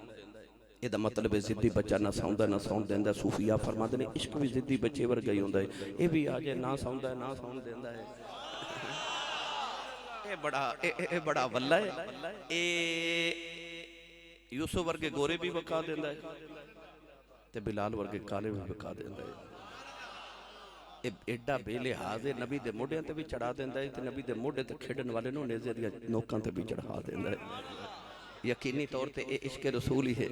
یہ دا مطلب ہے زدی بچہ نہ سوندا نہ ساؤن دیندا ہے صوفیاء فرماتے ہیں عشق بھی زدی بچے ور گئی ہوندا ہے یہ بھی آ جائے نہ سوندا ہے نہ ساؤن دیندا ہے اے بڑا واللہ ہے اے یوسف ورگے گورے بھی بکا دیندا ہے تے بلال ورگے کالے بھی بکا دیندا ہے ایڈا بے لحاظ نبی دے موڈے تے بھی چڑھا دیندا ہے تے نبی دے موڈے تے کھیڈن والے نوں نیزے دی نوکاں تے بھی چڑھا دیندا ہے یقینی طور تے اے عشق رسول ہی ہے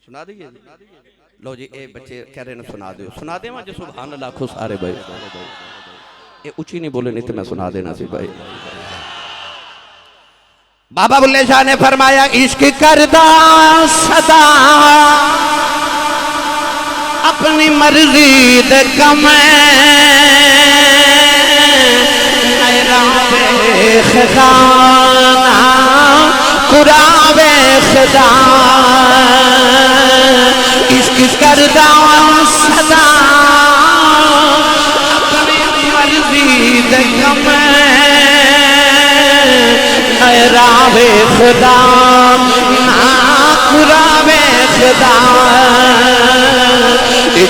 سنا دیئے لو جی اے بچے کہہ رہے ہیں سنا دے جو سبحان اللہ کو سارے بھائی اے اچھی نہیں بولے نہیں تے میں سنا دینا سی بھائی بابا بلے شاہ نے فرمایا عشق کردہ صدا اپنی مرضی دے کمیں نیراوے خزانہ قراوے خدا عشق کردہ صدا اپنی مرضی دے کمیں نیراوے خدا قراوے خدا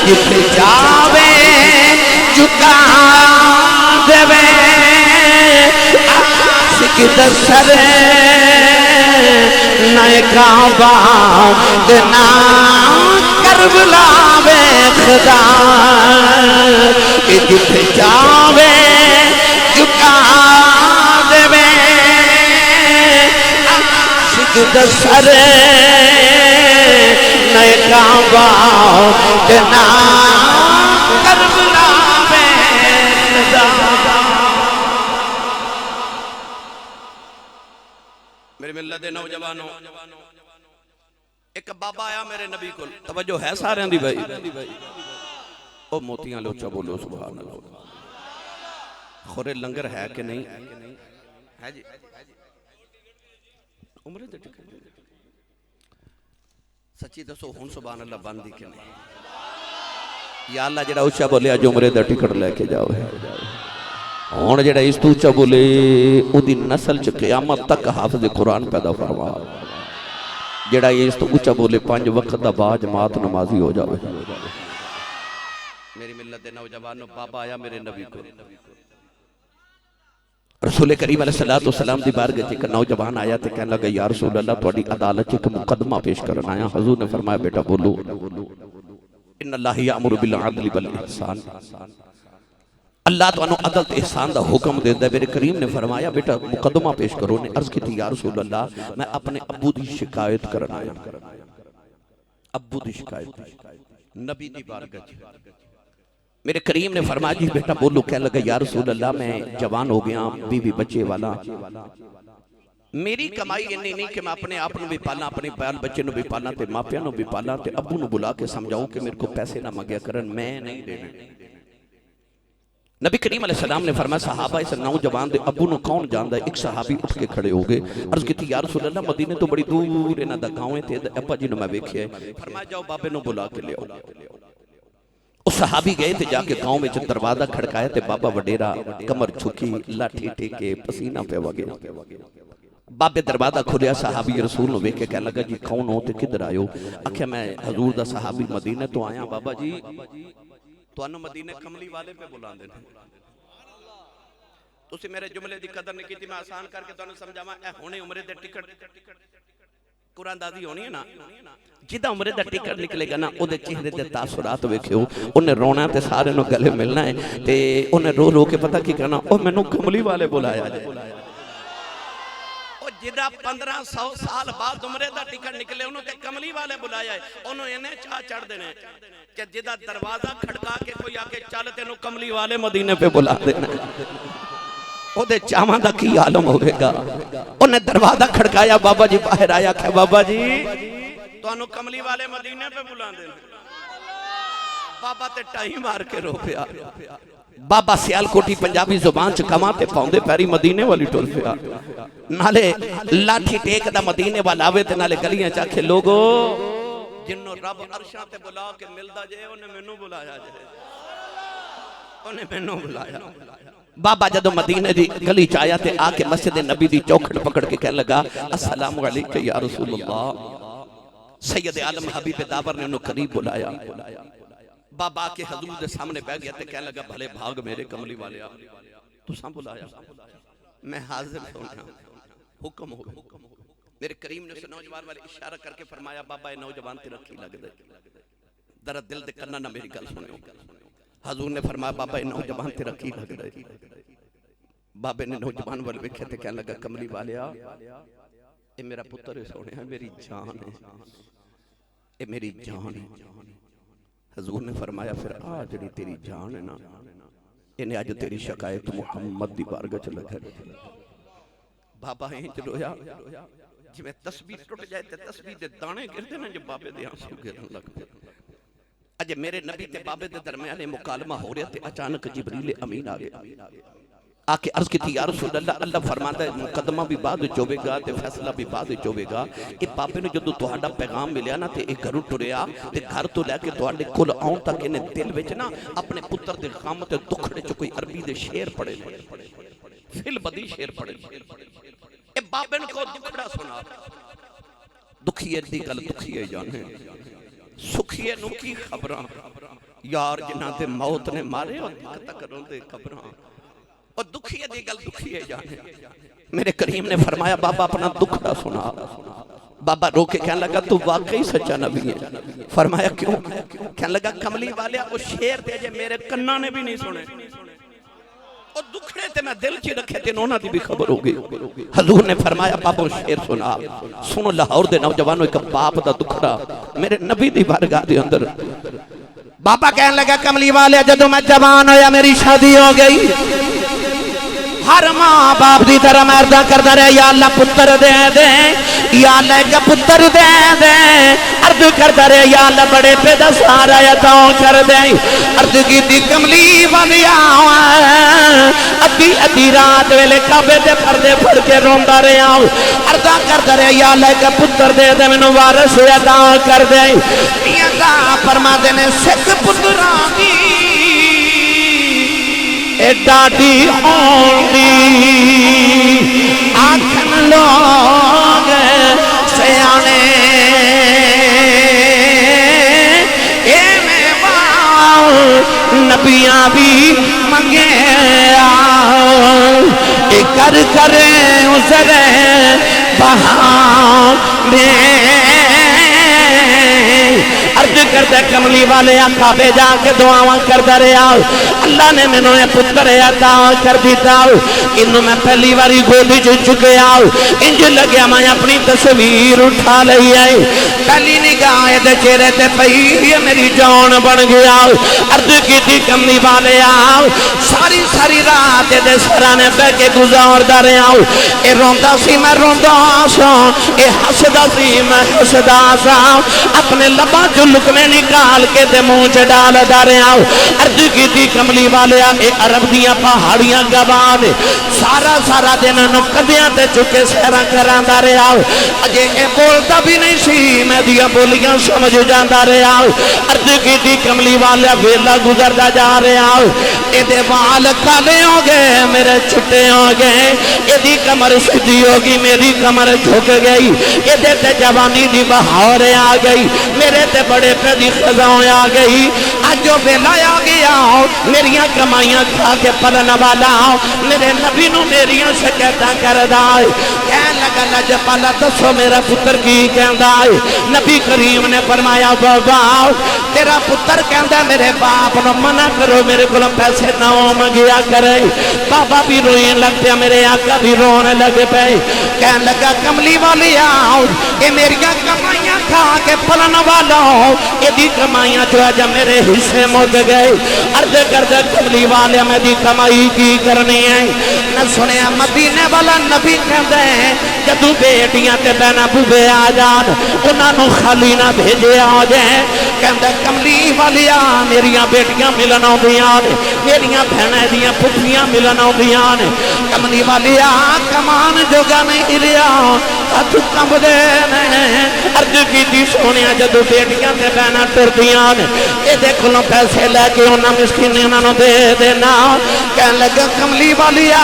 جت جاوے چکا دے عاشق دسر نئے کعبہ دنا کربلا وے خدا جت جاوے چکا دے عاشق دسر نئے کعبہ دنا کربلا میں خدا میرے ملت نوجوانوں ایک بابا آیا میرے نبی کو توجہ ہے سارے دی بھائی او موتیاں لوچا بولو سبحان اللہ خورے لنگر ہے کہ نہیں ہے جی عمرے دے ٹکر سچی دسو ہون سبحان اللہ باندھی کے نہیں یا اللہ جڑا اچھا بولے آج عمرے دا ٹکٹ لے کے جاؤ ہے ہون جڑا اس تو اچھا بولے او دی نسل چ قیامت تک حافظ قرآن پیدا فرما جڑا اس تو اچھا بولے 5 وقت دا با جماعت نمازی ہو جاؤ ہے میری ملت نوجوانوں بابا آیا میرے نبی کو رسول کریم علیہ السلام دی بارگاہ ایک نوجوان آیا تے کہنے لگا یا رسول اللہ تہاڈی عدالت ایک مقدمہ پیش کرنا آیا حضور نے فرمایا بیٹا بولو ان اللہ یامر بالعدل والاحسان اللہ تانوں عدل تے احسان دا حکم دیندا ہے میرے کریم نے فرمایا بیٹا مقدمہ پیش کرو نے عرض کی یا رسول اللہ میں اپنے ابو دی شکایت کرنا آیا ابو دی شکایت نبی دی بارگاہ میرے کریم نے فرمایا جی بیٹا بولو کہنے لگا یا رسول اللہ میں جوان ہو گیا بیوی بچے والا میری کمائی انہی نہیں کہ میں اپنے آپ نو بھی پالنا اپنے بال بچے نو بھی پالنا تے ماپیاں نو بھی پالنا تے ابو نو بلا کے سمجھاؤں کہ میرے کو پیسے نہ مانگیا کرن میں نہیں دینے نبی کریم علیہ السلام نے فرمایا صحابہ اس نوجوان دے ابو نو کون جاندا ہے ایک صحابی اٹھ کے کھڑے ہو گئے عرض کی تھی یا رسول اللہ مدینے تو بڑی دور انہاں دا گاؤں تے ابا جی نو میں ویکھیا فرمایا جاؤ بابے نو بلا کے لے آؤ اس صحابی گئے تھے جا کے گاؤں میں جو دروازہ کھڑکایا تے بابا وڈیرا کمر چھکی لاٹھی ٹھیکے پسینہ پہ وگے بابے دروازہ کھلیا صحابی رسول نو ویکھ کے کہنے لگا جی کون ہو تے کدھر آئے ہو آکھیا میں حضور دا صحابی مدینے تو آیا بابا جی تانوں مدینے کملی والے پہ بلاندے نے تسی میرے جملے دی قدر نہیں کیتی میں آسان کر کے تانوں سمجھاواں اے ہونے عمرے دے ٹکٹ قرآن دادی ہونی ہے نا جدہ عمرے دا ٹکٹ نکلے گا نا او دے چہرے دے تاثرات ویکھیو انہیں رونا تے سارے نو گلے ملنا ہے تے انہیں رو رو کے پتہ کی کہنا او میں نو کملی والے بلایا جائے او جدہ 1500 سال بعد عمرے دا ٹکٹ نکلے انہوں تے کملی والے بلایا ہے انہوں انہیں چاہ چڑھ دینے کہ جدہ دروازہ کھڑکا کے کوئی آکے چالتے نو کملی والے مدینے پہ بلا دینا او دے چاہاں دا کی عالم ہوئے گا انہیں دروازہ کھڑکایا بابا جی باہر آیا کہ بابا جی تو انہوں کملی والے مدینے پہ بلا دینا بابا تے ٹائی مار کے رو پیا بابا سیالکوٹی پنجابی زبان چ کما تے پاؤندے پیری مدینے والی ٹر پیا نالے لاٹھی ٹیک دا مدینے والا آوے تے نالے گلیاں چاکھے لوگو جنوں رب عرشاں تے بلا کے ملدا جے انہیں مینوں بلایا جے انہیں مینوں بلایا بابا جدو مدینے دی گلی چایا تے آ کے مسجد نبی دی چوکھٹ پکڑ کے کہنے لگا السلام علیکہ یا رسول اللہ سید عالم حبیب داور نے انہوں قریب بلایا بابا کے حضور دے سامنے بیٹھ گیا تے کہنے لگا بھلے بھاگ میرے کملی والے تو سام بلایا میں حاضر ہونا حکم ہو میرے کریم نے اسے نوجوان والے اشارہ کر کے فرمایا بابا یہ نوجوان تے رکھی لگ دے درد دل دے کرنا نہ میری گل سنے حضور نے فرمایا بابا یہ نوجوان تے رکھی لگ دے بابے نے نوجوان والے ویکھے تے کہنے لگا کملی والیا اے میرا پتر سونے ہے میری جان ہے اے میری جان ہے حضور نے فرمایا پھر آج جڑی تیری جان ہے نا انہیں آج تیری شکایت محمد دی بارگاہ چ لگا بابا ہیں چلویا جی میں تسبیح ٹوٹ جائے تے تسبیح دے دانے گردے نا جب بابے دے آنسو گرن لگ پہ اجے میرے نبی تے بابے دے درمیانے مکالمہ ہو رہا تے اچانک جبریل امین آگے آکے عرض کی تھی یا رسول اللہ اللہ فرماتا ہے مقدمہ بھی بعد چوبے گا تے فیصلہ بھی بعد چوبے گا اے پاپے نے جدو توہاڈا پیغام ملیا نا تے ایک گھروں ٹریا تے گھر تو لے کے توہاڈے کل آؤں تک انہیں دل وچ نا اپنے پتر دے غم تے دکھڑے چ کوئی عربی دے شعر پڑھے فل بدی شعر پڑھے اے بابے نے کو دکھڑا سنا دکھیے دی گل دکھیے جانے سکھیے نو کی خبراں یار جنہاں تے موت نے مارے اور تک روندے خبراں اور دکھیے دی گل دکھیے جانے میرے کریم نے فرمایا بابا اپنا دکھڑا سنا بابا رو کے کہنے لگا تو واقعی سچا نبی ہے فرمایا کیوں کہنے لگا کملی والے وہ شیر دے جے میرے کنہ نے بھی نہیں سنے اور دکھڑے تے میں دل چی رکھے تے انہوں نے بھی خبر ہو گئی حضور نے فرمایا بابا شیر سنا سنو لاہور دے نوجوانوں ایک باپ دا دکھڑا میرے نبی دی بارگاہ دے اندر بابا کہنے لگا کملی والے جدو میں جوان ہویا میری شادی ہو گئی ہر ماں باپ دی طرح مردہ کردہ رہے یا اللہ پتر دے دے یا اللہ کا پتر دے دے عرض کردہ رہے یا اللہ بڑے پیدا سارا یا تاؤں کر دے عرض کی دی کملی والی آؤں ادھی رات ویلے کعبے دے پردے پھڑ کے روندہ رہے آؤں عرض کردہ رہے یا اللہ کا پتر دے دے منو وارث یا تاؤں کر دے یا اللہ فرما دینے سکھ پترانی اے ڈاڈی ہوندی آکھن لوگ سیانے اے میں باؤ نبیاں بھی منگے آؤ اے کر کرے اسرے بہانے عرض کردہ کملی والے آقا بے جا کے دعاواں کردہ رہے آؤ اللہ نے میں نے پتر عطا کر دیتا انہوں میں پہلی واری گودی جو چکے آؤ انج لگیا میں اپنی تصویر اٹھا لئی آئی پہلی نگاہ دے چہرے تے پئی یہ میری جان بن گیا عرض کی تھی کملی والے آؤ ساری رات دے سرانے پہ کے گزار دا رہے آؤ اے روندہ سی میں روندہ سا اے حسدہ سی میں حسدہ سا اپنے لبا جو لکمے نکال کے دے مونچ ڈال دا رہے آؤ عرض کی تھی کملی والے اے عرب دیاں پہاڑیاں گواد سارا دن نکدیاں تے چکے سیرہ کران دا رہے آؤ اجے اے بولتا بھی نہیں سی میں دیا بولیاں سمجھ جان دا رہے آؤ عرض کی تھی کملی والے ویلا گزر دا جا رہے آؤ اے دے وال کالے ہو گئے میرے چھٹے ہو گئے اے دی کمر سدھی ہوگی میری کمر جھک گئی اے دے تے جوانی دی بہاریں آ گئی میرے تے بڑے پہ دی خزاؤں آ گئی آج جو ویلا آ گیا میریاں کمائیاں کھا کے پلن والا میرے نبی نو میریاں شکایتاں کر دائے کہنے لگا لجپالا دسو میرا پتر کی کہندا ہے نبی کریم نے فرمایا بابا تیرا پتر کہندا میرے باپ نو منع کرو میرے کو پیسے نہ منگیا کرے بابا بھی روئیں لگ پیا میرے آقا بھی رونے لگے پے کہنے لگا کملی والی آؤ کہ میریاں کمائیاں کھا کے پلن والا یہ دی کمائیاں جو آجا میرے حصے مگ گئے عرض کردہ کملی والے میں دی کمائی کی کرنی ہے نہ سنے مدینے والا نبی کہندے ہیں جدو بیٹیاں تے بہنا بوبے آ جان انہاں نو خالی نہ بھیجے آ جائیں کہندا کملی والیا میریاں بیٹیاں ملن آؤندیاں نے میریاں بہناں دیاں پھپھیاں ملن آؤندیاں نے کملی والیا کمان جوگا نہیں ہلیا ہاتھ کمبدے نے عرض کیتی سونیا جدو بیٹیاں تے بہناں ٹردیاں نے اے کولوں پیسے لے کے انہاں مسکیناں نوں دے دینا کہن لگا کملی والیا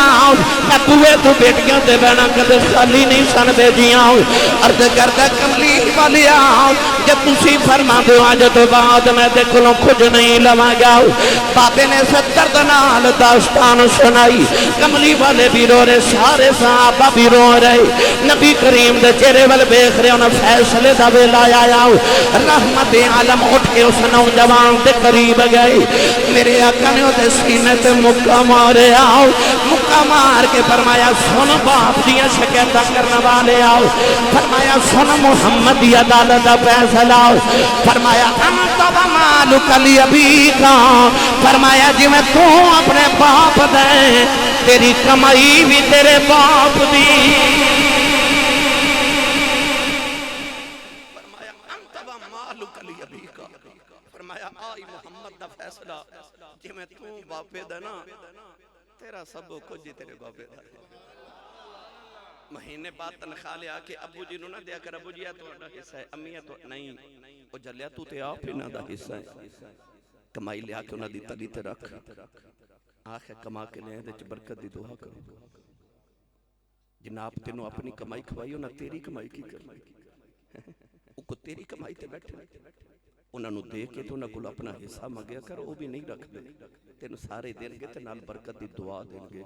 میں بوئے تو بیٹیاں تے بہناں کدے خالی نہیں سن بھیجیاں عرض کردا کملی والیا جب تسی فرما دیو اج تو بعد میں تے کولوں کچھ نہیں لواں گا بابے نے درد نال داستان سنائی کملی والے بھی رو رہے سارے صحابہ بھی رو رہے نبی کریم دے چہرے ول ویکھ رہے انہاں فیصلے دا ویلا آیا رحمت عالم اٹھ کے اس نوجوان دے قریب گئے میرے آقا نے اودے سینے تے مکہ ماریا مکہ مار کے فرمایا سن باپ دیاں شکایتاں کرنے والے آؤ فرمایا سن محمد دی عدالت دا فیصلہ فرمایا انت و مالک لابیک فرمایا جی میں تو اپنے باپ دے تیری کمائی بھی تیرے باپ دی فرمایا انت و مالک لابیک فرمایا آئی محمد دا فیصلہ جی میں تو باپے دا نا تیرا سب کچھ جی تیرے باپے دا مہینے بعد تنخواہ لیا کہ ابو جی نو نہ دیا کر ابو جی تو حصہ ہے امی تو نہیں وہ جلیا تو تے آپ ہی نہ دا حصہ ہے کمائی لیا کہ انہاں دی تلی تے رکھ آخر کما کے لیں دے برکت دی دعا کرو جناب تینوں اپنی کمائی کھوائی انہاں تیری کمائی کی کر او کو تیری کمائی تے بیٹھے انہاں نو دے کے تو انہاں کو اپنا حصہ مانگیا کر وہ بھی نہیں رکھ دے تینوں سارے دیں گے تے نال برکت دی دعا دیں گے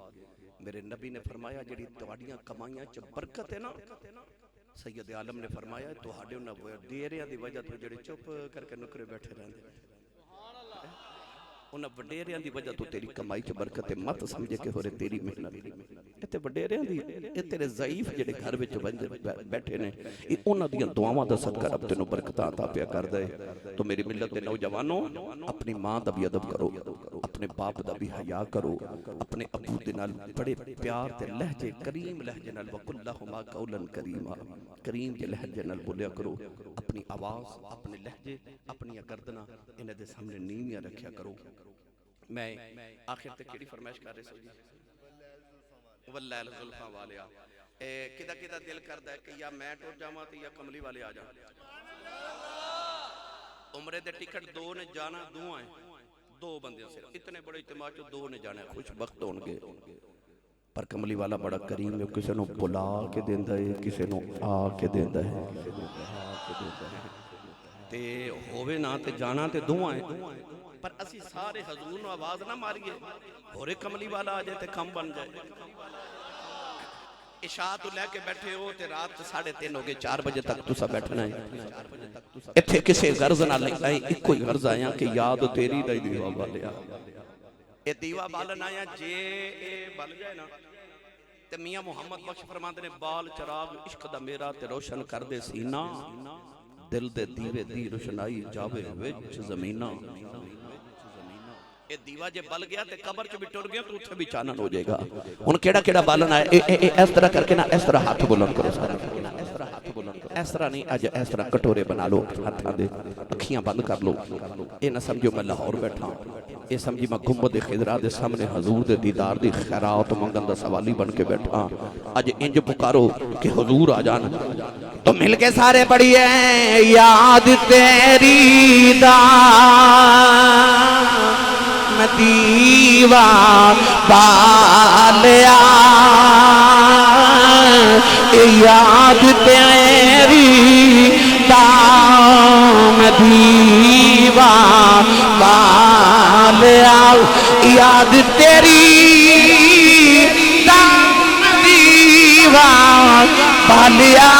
میرے نبی نے فرمایا جڑی تواڈیاں کمائیاں چ برکت ہے نا سید عالم نے فرمایا تواڈے انہاں دیریاں دی وجہ تو جڑے چپ کر کے نکرے بیٹھے رہندے انہاں وڈیریاں دی وجہ تو تیری کمائی چ برکت ہے مت سمجھے کہ ہورے تیری محنت اتے وڈیریاں دی اے تیرے ضعیف جڑے گھر وچ بیٹھے نے اے انہاں دیاں دعاواں دا صدقہ رب تینوں برکتاں عطا پیا کر دے تو میری ملت دے نوجوانوں اپنی ماں دا بھی ادب کرو اپنے باپ دا بھی حیا کرو اپنے ابو دے نال بڑے پیار تے لہجے کریم لہجے نال وقل لہما قولا کریما کریم دے لہجے نال بولیا کرو اپنی آواز اپنے لہجے اپنی گردناں انہاں دے سامنے نیویاں رکھیا کرو میں آخر تک کیڑی فرمائش کر رہے سو واللہ الزلفاں والیا کدہ کدہ دل کردا ہے کہ یا میں ٹوٹ جاواں تے یا کملی والے آ جاؤں عمرے دے ٹکٹ دو نے جانا دو آئیں دو بندیاں سے اتنے بڑے اجتماع جو دو نے جانا خوش بخت ہونگے پر کملی والا بڑا کریم ہے کسے نو بلا کے دیندہ ہے کسے نو آ کے دیندہ ہے تے ہووے نا تے جانا تے دو آئیں پر اسی سارے حضور نو آواز نہ ماریے اور ایک کملی والا آ جائے تے کم بن جائے عشاء تو لے کے بیٹھے ہو تے رات 3:30 ہو گئے 4 بجے تک تسا بیٹھنا ہے اتھے کسے غرض نہ لگتا ہے ایک کوئی غرض آیا کہ یاد تیری دائی دیوا بالیا اے دیوا بالن آیا جے اے بال جائے نا تے میاں محمد بخش فرماندے نے بال چراغ عشق دا میرا تے روشن کر دے سینہ دل دے دیوے دی روشنائی جاوے وچ زمینہ اے دیوا جے بل گیا تے قبر چ بھی ٹر گیا تو اتھے بھی چانن ہو جائے گا ہن کیڑا کیڑا بالن آئے اس طرح کر کے نا اس طرح ہاتھ بلند کرو اس طرح نہیں اج اس طرح کٹورے بنا لو ہاتھاں دے اکھیاں بند کر لو اے نہ سمجھو میں لاہور بیٹھا اے سمجھی میں گنبد خضرا دے سامنے حضور دے دیدار دی خیرات منگن دا سوالی بن کے بیٹھا اج انج پکارو کہ حضور آ جان تو مل کے سارے پڑھیے یاد تیری دا میں دیوا بالیا یاد تیری دام دیوا بالیا یاد تیری دام دیوا بالیا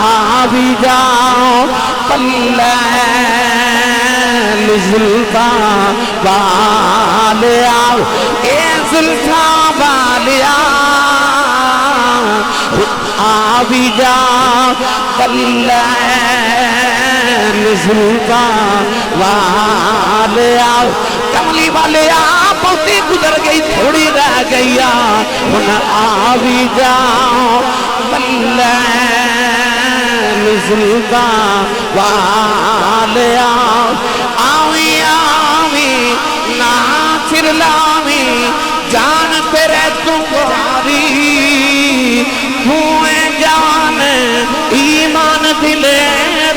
آ بھی جاؤ پلے زلفاں والیا اے زلفاں والیا آ بھی جا پلے زلفاں والیا کملی والیا بہتی گزر گئی تھوڑی رہ گئی ہن آ بھی جا پلے زلفا والیا آویں آویں ناچر لاویں جان تیرے تمہاری ہوئے جان ایمان دلے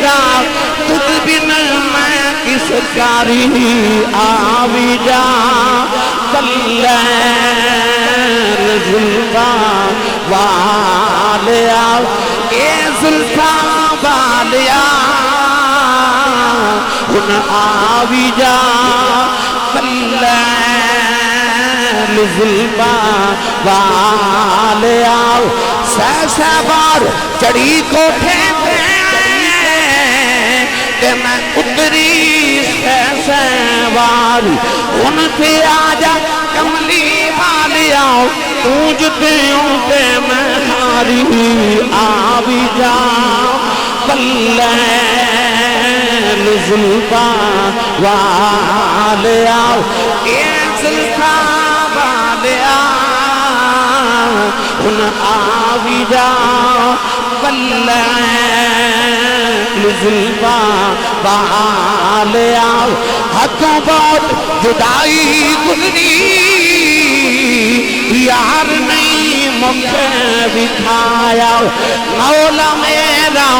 دا تجھ بن میں کس کاری آوی جا بلیر زلفا والیا اے زلفا والیا ان آوی جا بلیر زلفا والیا سہ بار چڑی کوٹھے پہ کہ میں اتری سہ بار ان پہ آجا کملی والیا پوجتے ہوتے میں ہاری آوی جا بلیر زلفا والیا اے زلفا والیا ان آوی جا بلیر زلفا والیا حقوں بہت جدائی گزری یار نہیں مجھے دکھایا مولا میرا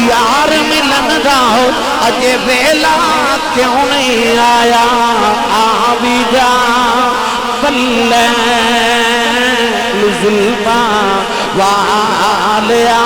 یار ملن راؤ اجے ویلا کیوں نہیں آیا آوی جا بلیر زلفا والیا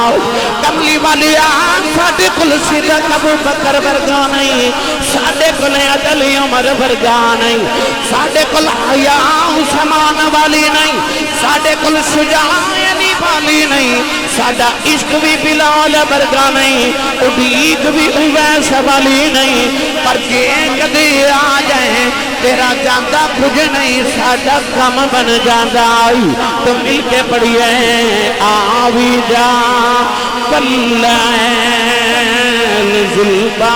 کملی والیا ساڑھے کل صدق ابو بکر ورگا نہیں ساڑھے کل عدل عمر ورگا نہیں ساڑھے کل حیا عثمان والی نہیں ساڑھے کل شجاعت والی نہیں ساڑھا عشق بھی بلال ورگا نہیں اڈیق بھی اویس والی نہیں پر کہ کدی آ جائیں تیرا جاندہ کچھ نہیں ساڑھا کم بن جاندہ آئی تو مل کے پڑھئے آوی جا بلیر زلفا